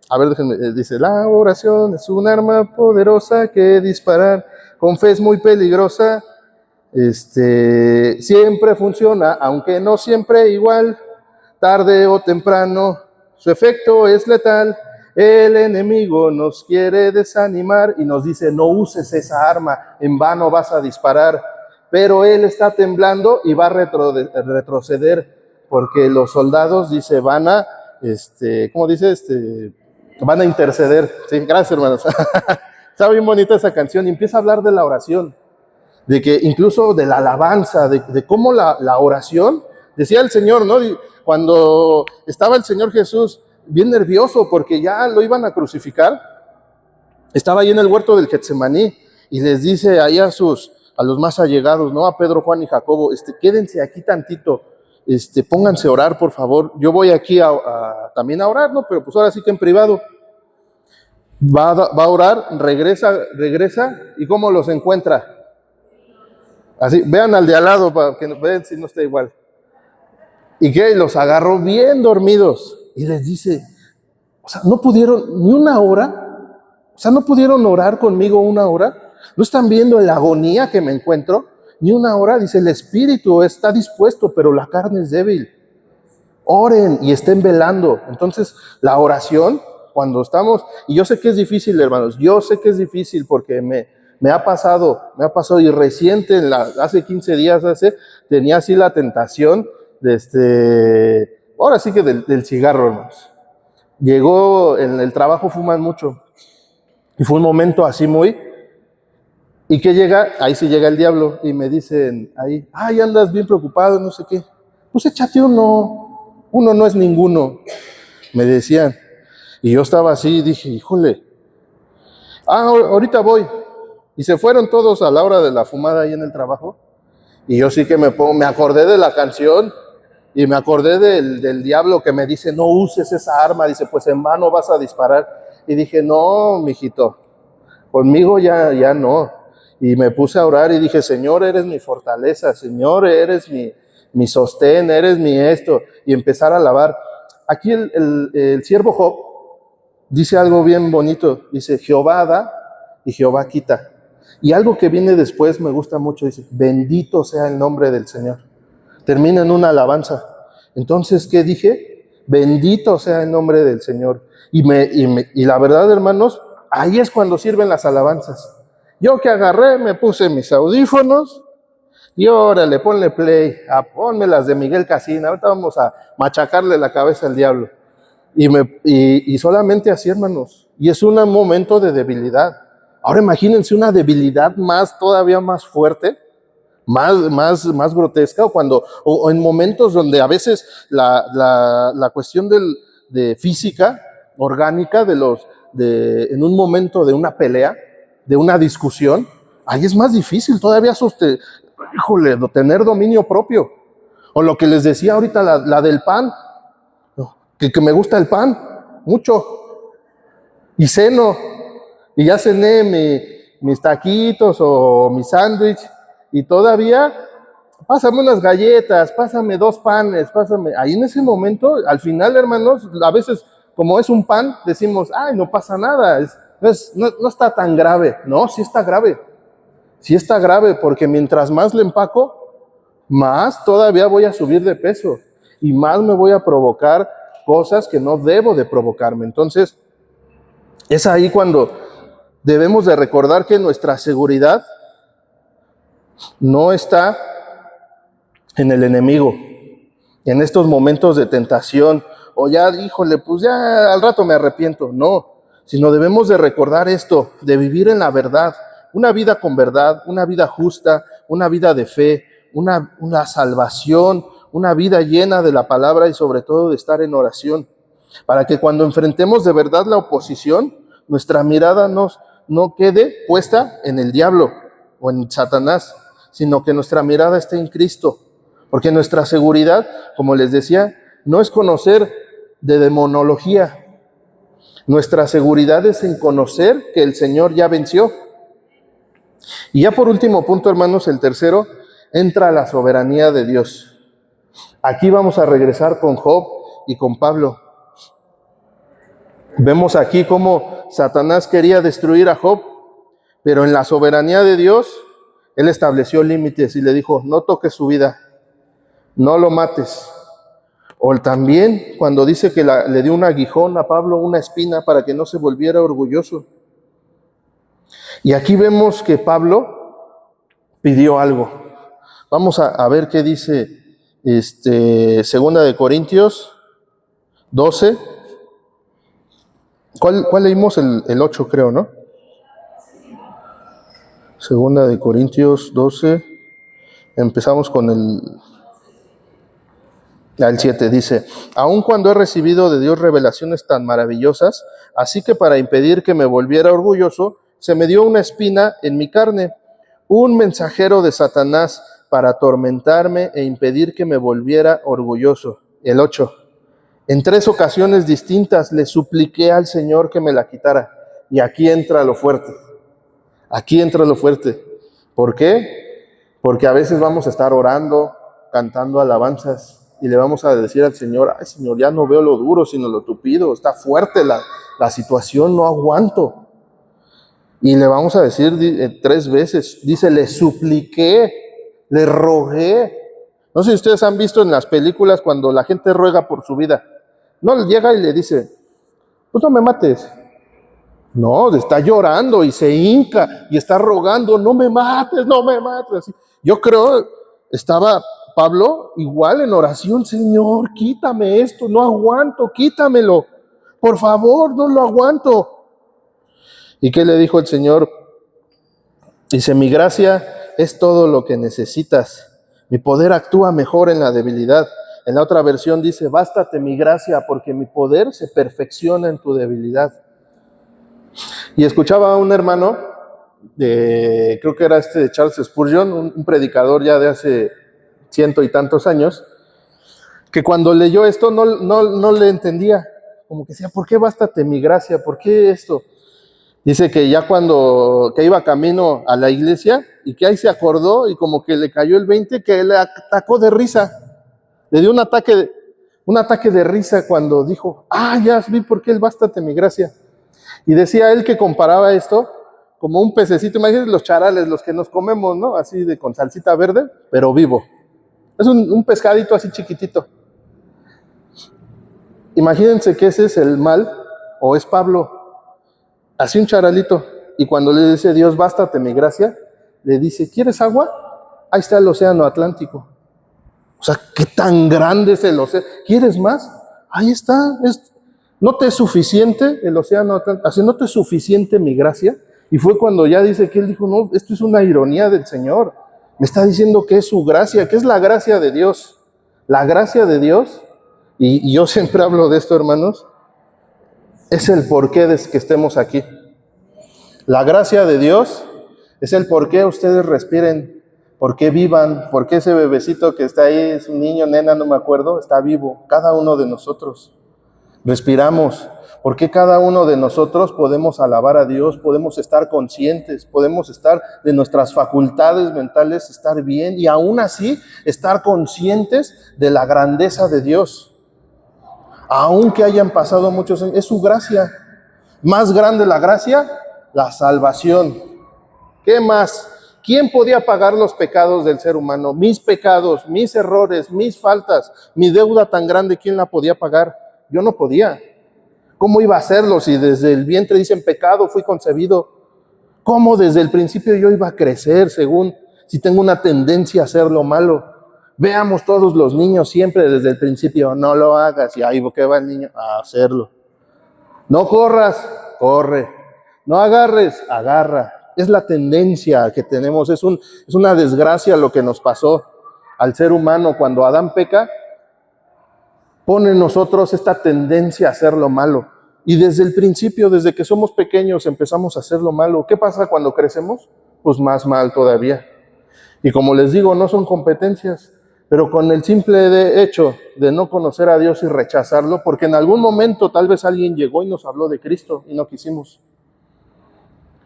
A ver, déjenme, dice, la oración es un arma poderosa que disparar con fe es muy peligrosa. Siempre funciona, aunque no siempre igual, tarde o temprano, su efecto es letal. El enemigo nos quiere desanimar y nos dice, no uses esa arma, en vano vas a disparar. Pero él está temblando y va a retroceder, porque los soldados, dice, van a, ¿cómo dice? Van a interceder. Sí, gracias, hermanos. Está bien bonita esa canción y empieza a hablar de la oración, de que incluso de la alabanza, de cómo la oración, decía el Señor, ¿no? Cuando estaba el Señor Jesús bien nervioso porque ya lo iban a crucificar, estaba ahí en el huerto del Getsemaní y les dice ahí a los más allegados, ¿no? A Pedro, Juan y Jacobo, quédense aquí tantito, pónganse a orar, por favor. Yo voy aquí también a orar, ¿no? Pero pues ahora sí que en privado. Va a orar, regresa, ¿y cómo los encuentra? Así, vean al de al lado para que vean si no está igual. ¿Y qué? Los agarró bien dormidos y les dice, o sea, no pudieron ni una hora, o sea, no pudieron orar conmigo una hora, no están viendo en la agonía que me encuentro, ni una hora. Dice, el espíritu está dispuesto, pero la carne es débil. Oren y estén velando. Entonces, la oración, cuando estamos, y yo sé que es difícil, hermanos, yo sé que es difícil porque me ha pasado y reciente, hace 15 días, tenía así la tentación de ahora sí que del cigarro, hermanos. Llegó, en el trabajo fuman mucho, y fue un momento así y que llega, ahí sí llega el diablo, y me dicen ahí, ay, andas bien preocupado, no sé qué. Pues échate uno no es ninguno, me decían. Y yo estaba así y dije, híjole, ahorita voy. Y se fueron todos a la hora de la fumada ahí en el trabajo. Y yo sí que me acordé de la canción y me acordé del diablo que me dice, no uses esa arma. Dice, pues en vano vas a disparar. Y dije, no, mijito, conmigo ya no. Y me puse a orar y dije, Señor, eres mi fortaleza. Señor, eres mi sostén, eres mi esto. Y empezar a alabar. Aquí el siervo Job dice algo bien bonito. Dice, Jehová da y Jehová quita. Y algo que viene después me gusta mucho, dice, bendito sea el nombre del Señor. Termina en una alabanza. Entonces, ¿qué dije? Bendito sea el nombre del Señor. Y la verdad, hermanos, ahí es cuando sirven las alabanzas. Yo que agarré, me puse mis audífonos y órale, ponle play, ponme las de Miguel Casina, ahorita vamos a machacarle la cabeza al diablo. Y solamente así, hermanos. Y es un momento de debilidad. Ahora imagínense una debilidad todavía más fuerte, más grotesca, o en momentos donde a veces la cuestión de física, orgánica, en un momento de una pelea, de una discusión, ahí es más difícil todavía tener dominio propio. O lo que les decía ahorita, la del pan, que me gusta el pan, mucho, y ceno, y ya cené mis taquitos o mi sándwich, y todavía, pásame unas galletas, pásame 2 panes, pásame. Ahí en ese momento, al final, hermanos, a veces, como es un pan, decimos, ay, no pasa nada, no está tan grave. No, sí está grave. Sí está grave, porque mientras más le empaco, más todavía voy a subir de peso y más me voy a provocar cosas que no debo de provocarme. Entonces, es ahí cuando debemos de recordar que nuestra seguridad no está en el enemigo, en estos momentos de tentación, o ya, híjole, pues ya al rato me arrepiento. No, sino debemos de recordar esto, de vivir en la verdad, una vida con verdad, una vida justa, una vida de fe, una salvación, una vida llena de la palabra y sobre todo de estar en oración, para que cuando enfrentemos de verdad la oposición, nuestra mirada no quede puesta en el diablo o en Satanás, sino que nuestra mirada esté en Cristo, porque nuestra seguridad, como les decía, no es conocer de demonología. Nuestra seguridad es en conocer que el Señor ya venció. Y ya por último punto, hermanos, el tercero, entra la soberanía de Dios. Aquí vamos a regresar con Job y con Pablo. Vemos aquí cómo Satanás quería destruir a Job, pero en la soberanía de Dios, Él estableció límites y le dijo, no toques su vida, no lo mates. O también cuando dice que le dio un aguijón a Pablo, una espina, para que no se volviera orgulloso. Y aquí vemos que Pablo pidió algo. Vamos a ver qué dice Segunda de Corintios 12. ¿Cuál leímos? El 8, creo, ¿no? Segunda de Corintios 12. Empezamos con el 7. Dice, aun cuando he recibido de Dios revelaciones tan maravillosas, así que para impedir que me volviera orgulloso, se me dio una espina en mi carne, un mensajero de Satanás para atormentarme e impedir que me volviera orgulloso. El 8. En 3 ocasiones distintas le supliqué al Señor que me la quitara. Y aquí entra lo fuerte. Aquí entra lo fuerte. ¿Por qué? Porque a veces vamos a estar orando, cantando alabanzas, y le vamos a decir al Señor, ay Señor, ya no veo lo duro, sino lo tupido, está fuerte la situación, no aguanto. Y le vamos a decir 3 veces, dice, le supliqué, le rogué. No sé si ustedes han visto en las películas cuando la gente ruega por su vida. No llega y le dice, pues no me mates. No, está llorando y se hinca y está rogando, no me mates, no me mates. Así. Yo creo, estaba Pablo igual en oración, Señor, quítame esto, no aguanto, quítamelo. Por favor, no lo aguanto. ¿Y qué le dijo el Señor? Dice, mi gracia es todo lo que necesitas. Mi poder actúa mejor en la debilidad. En la otra versión dice, bástate mi gracia, porque mi poder se perfecciona en tu debilidad. Y escuchaba a un hermano, creo que era de Charles Spurgeon, un predicador ya de hace 100 y tantos años, que cuando leyó esto no le entendía. Como que decía, ¿por qué bástate mi gracia? ¿Por qué esto? Dice que ya que iba camino a la iglesia y que ahí se acordó y como que le cayó el 20, que le atacó de risa. Le dio un ataque de risa cuando dijo, ya vi por qué el bástate mi gracia. Y decía él que comparaba esto como un pececito, imagínense los charales, los que nos comemos, ¿no? Así con salsita verde, pero vivo. Es un pescadito así chiquitito. Imagínense que ese es el mal, o es Pablo. Así un charalito, y cuando le dice Dios, bástate mi gracia, le dice, ¿quieres agua? Ahí está el océano Atlántico. O sea, ¿qué tan grande es el océano? ¿Quieres más? Ahí está. ¿No te es suficiente el océano Atlántico? Así, ¿no te es suficiente mi gracia? Y fue cuando ya dice que él dijo, no, esto es una ironía del Señor. Me está diciendo que es su gracia, que es la gracia de Dios. La gracia de Dios, y yo siempre hablo de esto, hermanos, es el porqué de que estemos aquí. La gracia de Dios es el porqué ustedes respiren, porqué vivan, porqué ese bebecito que está ahí, es un niño, nena, no me acuerdo, está vivo, cada uno de nosotros. Respiramos, ¿Por qué cada uno de nosotros podemos alabar a Dios, podemos estar conscientes, podemos estar de nuestras facultades mentales, estar bien y aún así estar conscientes de la grandeza de Dios? Aunque hayan pasado muchos años, es su gracia. Más grande la gracia, la salvación. ¿Qué más? ¿Quién podía pagar los pecados del ser humano? Mis pecados, mis errores, mis faltas, mi deuda tan grande, ¿quién la podía pagar? Yo no podía. ¿Cómo iba a hacerlo si desde el vientre dicen pecado fui concebido? ¿Cómo desde el principio yo iba a crecer según si tengo una tendencia a hacer lo malo? Veamos todos los niños siempre desde el principio, no lo hagas, y ahí ¿qué va el niño? A hacerlo. No corras, corre. No agarres, agarra. Es la tendencia que tenemos, es una desgracia lo que nos pasó al ser humano cuando Adán peca, pone en nosotros esta tendencia a hacer lo malo. Y desde el principio, desde que somos pequeños, empezamos a hacer lo malo. ¿Qué pasa cuando crecemos? Pues más mal todavía. Y como les digo, no son competencias, pero con el simple hecho de no conocer a Dios y rechazarlo, porque en algún momento tal vez alguien llegó y nos habló de Cristo y no quisimos.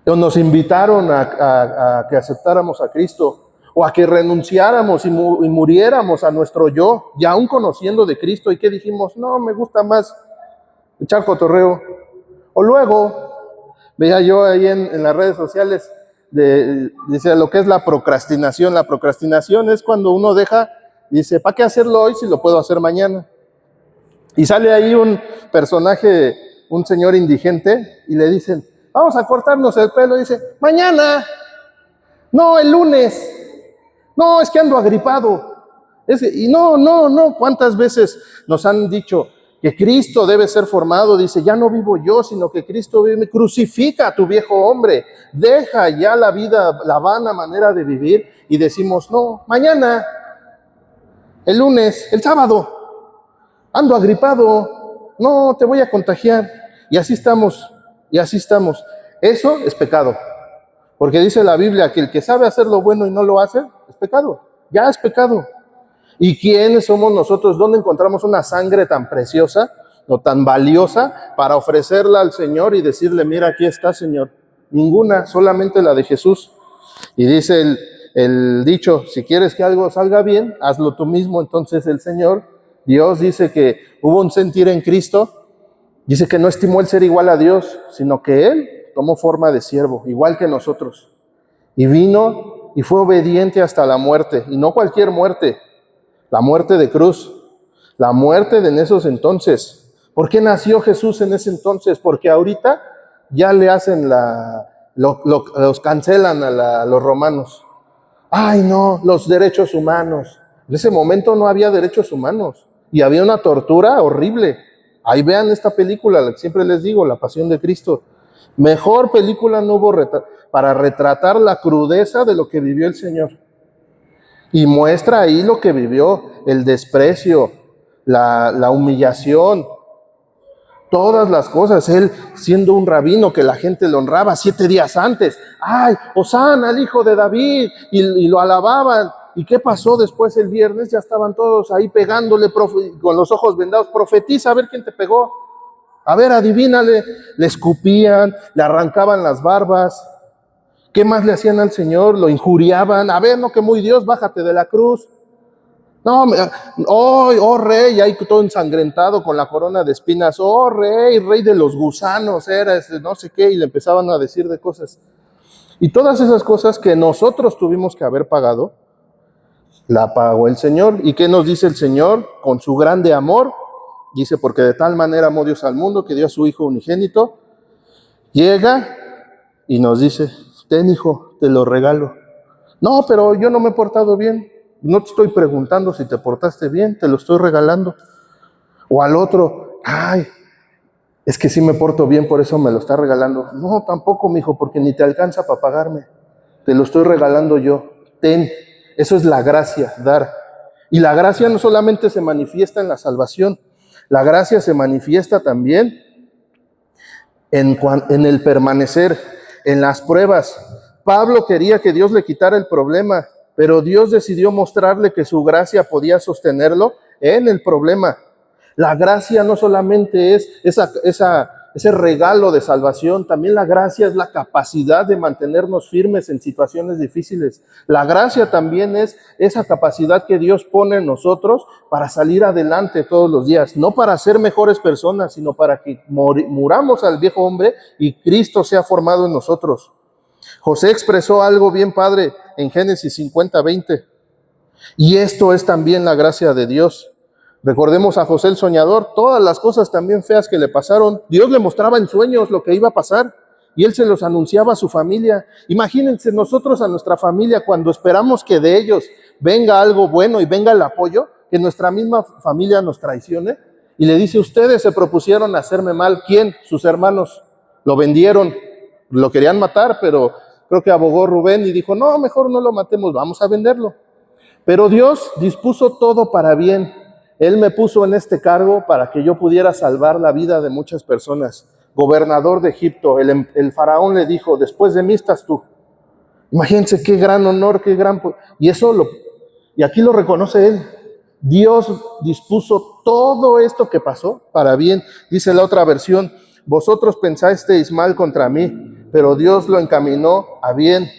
O nos invitaron a que aceptáramos a Cristo, o a que renunciáramos y muriéramos a nuestro yo, y aún conociendo de Cristo, y que dijimos, no, me gusta más echar cotorreo. O luego, veía yo ahí en las redes sociales, dice lo que es la procrastinación. La procrastinación es cuando uno deja, dice, ¿para qué hacerlo hoy si lo puedo hacer mañana? Y sale ahí un personaje, un señor indigente, y le dicen, vamos a cortarnos el pelo. Y dice, mañana, no, el lunes, no, es que ando agripado. Y no, ¿cuántas veces nos han dicho que Cristo debe ser formado? Dice, ya no vivo yo, sino que Cristo vive. Crucifica a tu viejo hombre, deja ya la vida, la vana manera de vivir, y decimos, no, mañana, el lunes, el sábado, ando agripado, no, te voy a contagiar. Y así estamos. Eso es pecado. Porque dice la Biblia que el que sabe hacer lo bueno y no lo hace, es pecado. Ya es pecado. ¿Y quiénes somos nosotros? ¿Dónde encontramos una sangre tan preciosa o tan valiosa para ofrecerla al Señor y decirle, mira, aquí está, Señor? Ninguna, solamente la de Jesús. Y dice el dicho, si quieres que algo salga bien, hazlo tú mismo. Entonces el Señor, Dios, dice que hubo un sentir en Cristo. Dice que no estimó el ser igual a Dios, sino que Él tomó forma de siervo, igual que nosotros. Y vino y fue obediente hasta la muerte. Y no cualquier muerte, la muerte de cruz, la muerte de en esos entonces. ¿Por qué nació Jesús en ese entonces? Porque ahorita ya le hacen los cancelan a los romanos. Ay, no, los derechos humanos. En ese momento no había derechos humanos y había una tortura horrible. Ahí vean esta película, siempre les digo, La Pasión de Cristo. Mejor película no hubo para retratar la crudeza de lo que vivió el Señor. Y muestra ahí lo que vivió, el desprecio, la humillación, todas las cosas. Él siendo un rabino que la gente lo honraba 7 días antes. ¡Ay, Hosana, el hijo de David! Y lo alababan. ¿Y qué pasó después el viernes? Ya estaban todos ahí pegándole con los ojos vendados. Profetiza, a ver quién te pegó. A ver, adivínale. Le escupían, le arrancaban las barbas. ¿Qué más le hacían al Señor? Lo injuriaban. A ver, no, que muy Dios, bájate de la cruz. No, oh rey, ahí todo ensangrentado con la corona de espinas. Oh rey, rey de los gusanos, era no sé qué. Y le empezaban a decir de cosas. Y todas esas cosas que nosotros tuvimos que haber pagado, la pagó el Señor. ¿Y qué nos dice el Señor? Con su grande amor, dice, porque de tal manera amó Dios al mundo que dio a su Hijo unigénito. Llega y nos dice, ten, hijo, te lo regalo. No, pero yo no me he portado bien. No te estoy preguntando si te portaste bien, te lo estoy regalando. O al otro, ay, es que sí me porto bien, por eso me lo está regalando. No, tampoco, mijo, porque ni te alcanza para pagarme. Te lo estoy regalando yo. Ten. Eso es la gracia, dar. Y la gracia no solamente se manifiesta en la salvación, la gracia se manifiesta también en el permanecer, en las pruebas. Pablo quería que Dios le quitara el problema, pero Dios decidió mostrarle que su gracia podía sostenerlo en el problema. La gracia no solamente es esa ese regalo de salvación. También la gracia es la capacidad de mantenernos firmes en situaciones difíciles. La gracia también es esa capacidad que Dios pone en nosotros para salir adelante todos los días, no para ser mejores personas, sino para que muramos al viejo hombre y Cristo sea formado en nosotros. José expresó algo bien padre en Génesis 50:20. Y esto es también la gracia de Dios. Recordemos a José el soñador, todas las cosas también feas que le pasaron. Dios le mostraba en sueños lo que iba a pasar y él se los anunciaba a su familia. Imagínense nosotros a nuestra familia cuando esperamos que de ellos venga algo bueno y venga el apoyo, que nuestra misma familia nos traicione y le dice, ustedes se propusieron hacerme mal. ¿Quién? Sus hermanos. Lo vendieron, lo querían matar, pero creo que abogó Rubén y dijo, no, mejor no lo matemos, vamos a venderlo. Pero Dios dispuso todo para bien. Él me puso en este cargo para que yo pudiera salvar la vida de muchas personas. Gobernador de Egipto, el faraón le dijo, después de mí estás tú. Imagínense qué gran honor, qué gran... Y aquí lo reconoce él. Dios dispuso todo esto que pasó para bien. Dice la otra versión, vosotros pensasteis mal contra mí, pero Dios lo encaminó a bien.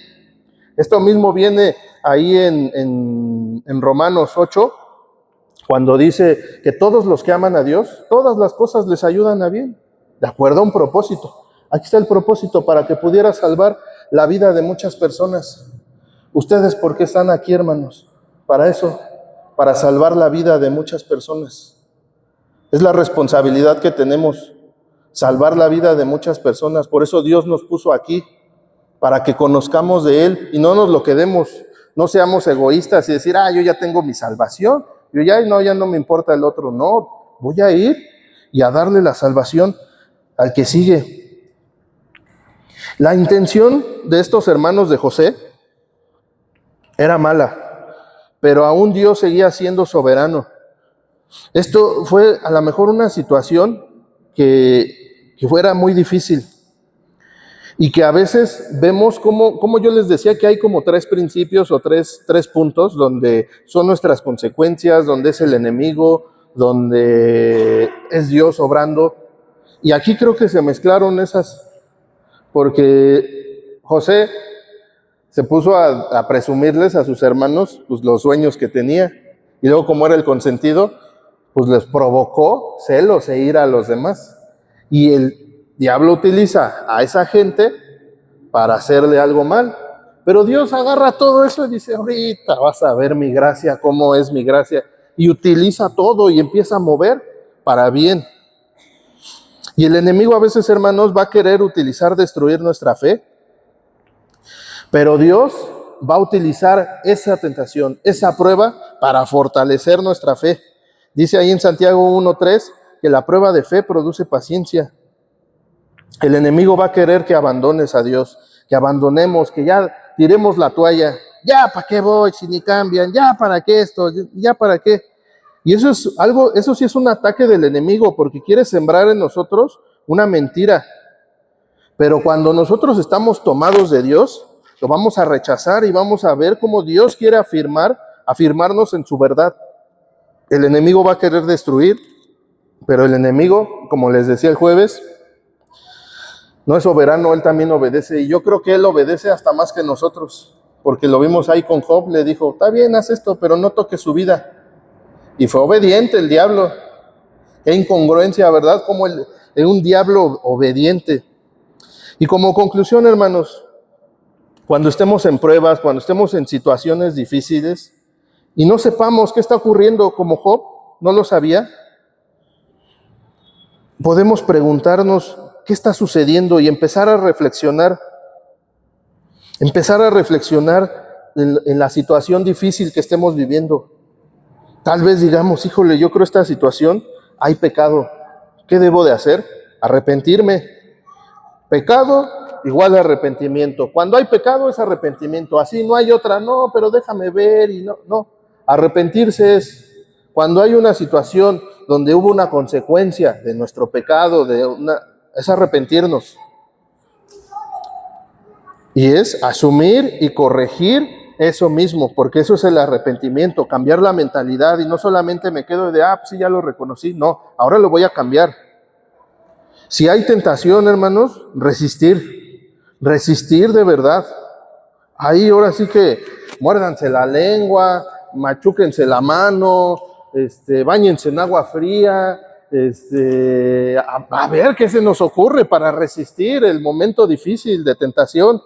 Esto mismo viene ahí en Romanos 8, cuando dice que todos los que aman a Dios, todas las cosas les ayudan a bien, de acuerdo a un propósito. Aquí está el propósito para que pudiera salvar la vida de muchas personas. ¿Ustedes por qué están aquí, hermanos? Para eso, para salvar la vida de muchas personas. Es la responsabilidad que tenemos, salvar la vida de muchas personas. Por eso Dios nos puso aquí, para que conozcamos de Él y no nos lo quedemos, no seamos egoístas y decir, yo ya tengo mi salvación, yo ya no me importa el otro. No, voy a ir y a darle la salvación al que sigue. La intención de estos hermanos de José era mala, pero aún Dios seguía siendo soberano. Esto fue a lo mejor una situación que fuera muy difícil. Y que a veces vemos como yo les decía que hay como tres principios o tres puntos donde son nuestras consecuencias, donde es el enemigo, donde es Dios obrando. Y aquí creo que se mezclaron esas, porque José se puso a presumirles a sus hermanos pues, los sueños que tenía. Y luego como era el consentido, pues les provocó celos e ira a los demás. Y el diablo utiliza a esa gente para hacerle algo mal. Pero Dios agarra todo eso y dice, ahorita vas a ver mi gracia, cómo es mi gracia. Y utiliza todo y empieza a mover para bien. Y el enemigo a veces, hermanos, va a querer destruir nuestra fe. Pero Dios va a utilizar esa tentación, esa prueba para fortalecer nuestra fe. Dice ahí en Santiago 1:3 que la prueba de fe produce paciencia. El enemigo va a querer que abandones a Dios, que abandonemos, que ya tiremos la toalla. Ya, ¿para qué voy si ni cambian? Ya, ¿para qué esto? Ya, ¿para qué? Y eso sí es un ataque del enemigo, porque quiere sembrar en nosotros una mentira. Pero cuando nosotros estamos tomados de Dios, lo vamos a rechazar y vamos a ver cómo Dios quiere afirmarnos en su verdad. El enemigo va a querer destruir, pero el enemigo, como les decía el jueves, no es soberano, él también obedece. Y yo creo que él obedece hasta más que nosotros, porque lo vimos ahí con Job, le dijo, está bien, haz esto, pero no toques su vida. Y fue obediente el diablo. Qué incongruencia, ¿verdad? Como un diablo obediente. Y como conclusión, hermanos, cuando estemos en pruebas, cuando estemos en situaciones difíciles y no sepamos qué está ocurriendo, como Job no lo sabía, podemos preguntarnos qué está sucediendo y empezar a reflexionar en la situación difícil que estemos viviendo. Tal vez digamos, híjole, yo creo que esta situación hay pecado. ¿Qué debo de hacer? Arrepentirme. Pecado igual a arrepentimiento. Cuando hay pecado es arrepentimiento. Así no hay otra, no, pero déjame ver y no. Arrepentirse es cuando hay una situación donde hubo una consecuencia de nuestro pecado, es arrepentirnos. Y es asumir y corregir eso mismo, porque eso es el arrepentimiento, cambiar la mentalidad y no solamente me quedo de, pues sí, ya lo reconocí, no, ahora lo voy a cambiar. Si hay tentación, hermanos, resistir de verdad. Ahí ahora sí que muérdanse la lengua, machúquense la mano, báñense en agua fría, a ver qué se nos ocurre para resistir el momento difícil de tentación.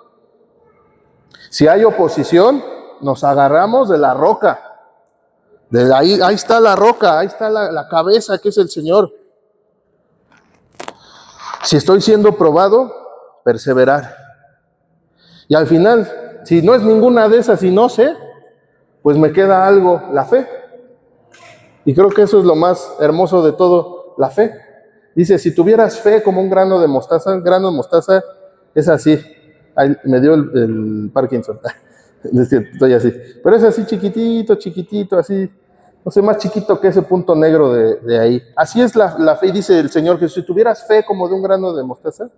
Si hay oposición, nos agarramos de la roca. Ahí está la roca, ahí está la cabeza que es el Señor. Si estoy siendo probado, perseverar. Y al final, si no es ninguna de esas y no sé, pues me queda algo, la fe. Y creo que eso es lo más hermoso de todo, la fe. Dice, si tuvieras fe como un grano de mostaza es así. Ay, me dio el Parkinson. Estoy así. Pero es así chiquitito, así. No sé, más chiquito que ese punto negro de ahí. Así es la fe, dice el Señor, que si tuvieras fe como de un grano de mostaza,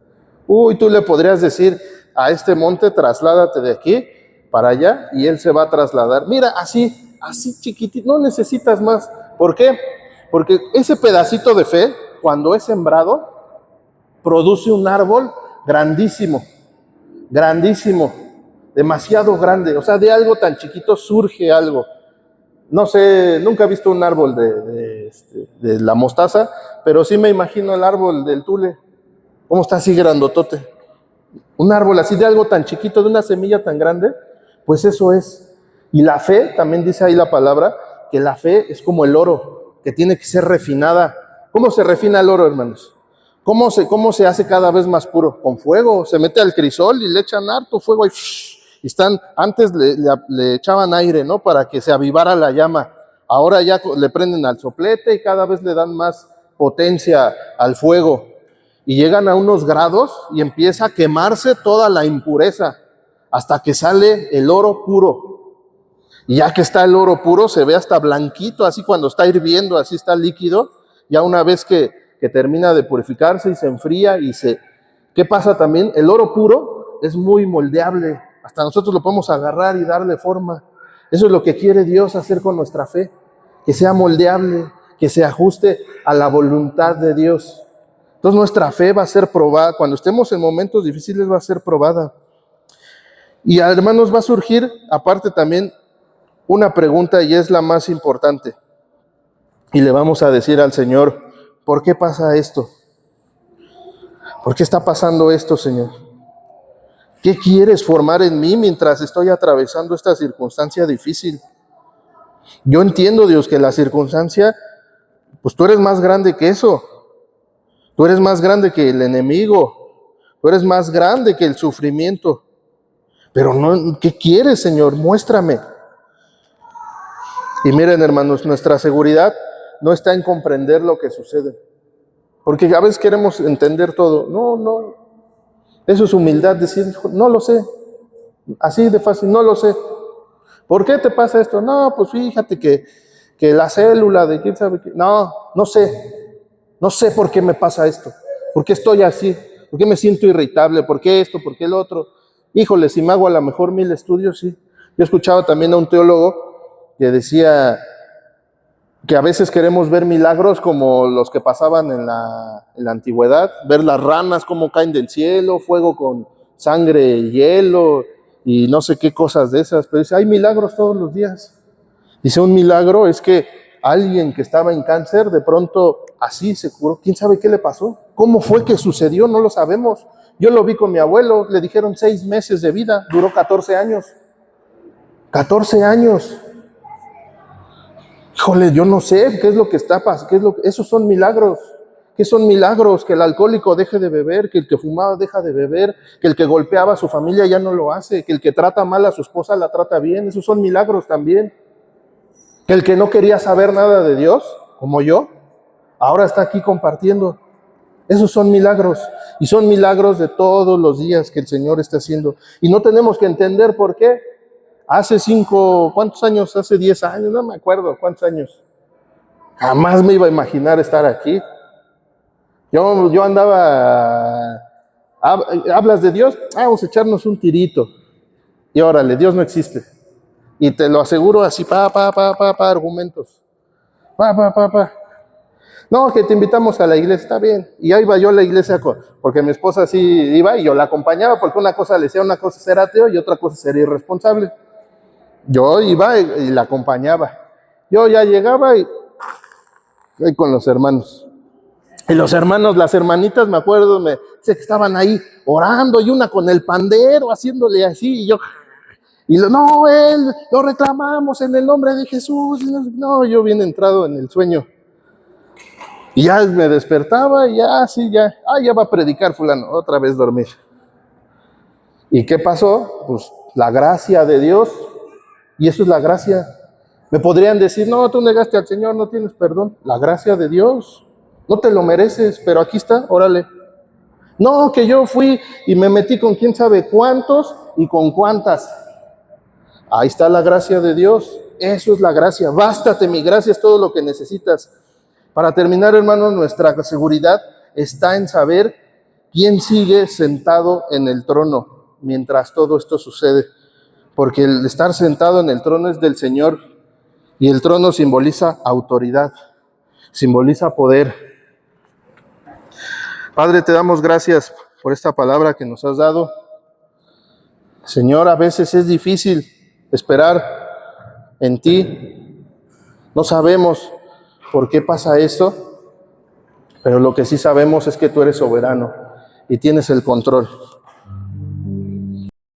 tú le podrías decir a este monte, trasládate de aquí para allá, y él se va a trasladar. Mira, así chiquitito, no necesitas más. ¿Por qué? Porque ese pedacito de fe, cuando es sembrado, produce un árbol grandísimo, demasiado grande. O sea, de algo tan chiquito surge algo. No sé, nunca he visto un árbol de la mostaza, pero sí me imagino el árbol del tule. ¿Cómo está así grandotote? Un árbol así de algo tan chiquito, de una semilla tan grande, pues eso es. Y la fe, también dice ahí la palabra, que la fe es como el oro, que tiene que ser refinada. ¿Cómo se refina el oro, hermanos? ¿Cómo se hace cada vez más puro? Con fuego. Se mete al crisol y le echan harto fuego y antes le echaban aire, ¿no? Para que se avivara la llama. Ahora ya le prenden al soplete y cada vez le dan más potencia al fuego. Y llegan a unos grados y empieza a quemarse toda la impureza hasta que sale el oro puro. Y ya que está el oro puro, se ve hasta blanquito, así cuando está hirviendo, así está líquido. Ya una vez que termina de purificarse y se enfría ¿Qué pasa también? El oro puro es muy moldeable. Hasta nosotros lo podemos agarrar y darle forma. Eso es lo que quiere Dios hacer con nuestra fe, que sea moldeable, que se ajuste a la voluntad de Dios. Entonces nuestra fe va a ser probada, cuando estemos en momentos difíciles va a ser probada. Y hermanos, va a surgir aparte también una pregunta, y es la más importante. Y le vamos a decir al Señor, ¿por qué pasa esto? ¿Por qué está pasando esto, Señor? ¿Qué quieres formar en mí mientras estoy atravesando esta circunstancia difícil? Yo entiendo, Dios, que la circunstancia, pues tú eres más grande que eso. Tú eres más grande que el enemigo. Tú eres más grande que el sufrimiento. Pero no, ¿qué quieres, Señor? Muéstrame. Y miren, hermanos, nuestra seguridad no está en comprender lo que sucede. Porque a veces queremos entender todo. No. Eso es humildad, decir, no lo sé. Así de fácil, no lo sé. ¿Por qué te pasa esto? No, pues fíjate que la célula de quién sabe qué. No sé. No sé por qué me pasa esto. ¿Por qué estoy así? ¿Por qué me siento irritable? ¿Por qué esto? ¿Por qué el otro? Híjole, si me hago a lo mejor 1000 estudios, sí. Yo escuchaba también a un teólogo que decía que a veces queremos ver milagros como los que pasaban en la antigüedad, ver las ranas como caen del cielo, fuego con sangre y hielo y no sé qué cosas de esas, pero dice, hay milagros todos los días. Dice, un milagro es que alguien que estaba en cáncer de pronto así se curó, quién sabe qué le pasó, cómo fue que sucedió, no lo sabemos. Yo lo vi con mi abuelo, le dijeron 6 meses de vida, duró 14 años. 14 años. Híjole, yo no sé qué es lo que está pasando, esos son milagros. ¿Qué son milagros? Que el alcohólico deje de beber, que el que fumaba deja de beber, que el que golpeaba a su familia ya no lo hace, que el que trata mal a su esposa la trata bien, esos son milagros también. Que el que no quería saber nada de Dios, como yo, ahora está aquí compartiendo. Esos son milagros, y son milagros de todos los días que el Señor está haciendo. Y no tenemos que entender por qué. Hace 5, ¿cuántos años? Hace 10 años, no me acuerdo cuántos años. Jamás me iba a imaginar estar aquí. Yo andaba, hablas de Dios, vamos a echarnos un tirito. Y órale, Dios no existe. Y te lo aseguro así, argumentos. No, que te invitamos a la iglesia, está bien. Y ahí iba yo a la iglesia, porque mi esposa sí iba y yo la acompañaba, porque una cosa le decía, una cosa es ser ateo y otra cosa es ser irresponsable. Yo iba y la acompañaba. Yo ya llegaba y con los hermanos. Y los hermanos, las hermanitas, me acuerdo, sé que estaban ahí orando y una con el pandero haciéndole así. No, él, lo reclamamos en el nombre de Jesús. No, yo bien entrado en el sueño. Y ya me despertaba y ya va a predicar fulano, otra vez dormir. ¿Y qué pasó? Pues la gracia de Dios, y eso es la gracia. Me podrían decir, no, tú negaste al Señor, no tienes perdón. La gracia de Dios, no te lo mereces, pero aquí está, órale. No, que yo fui y me metí con quién sabe cuántos y con cuántas. Ahí está la gracia de Dios, eso es la gracia. Bástate, mi gracia es todo lo que necesitas. Para terminar, hermanos, nuestra seguridad está en saber quién sigue sentado en el trono mientras todo esto sucede. Porque el estar sentado en el trono es del Señor y el trono simboliza autoridad, simboliza poder. Padre, te damos gracias por esta palabra que nos has dado. Señor, a veces es difícil esperar en ti. No sabemos por qué pasa esto, pero lo que sí sabemos es que tú eres soberano y tienes el control.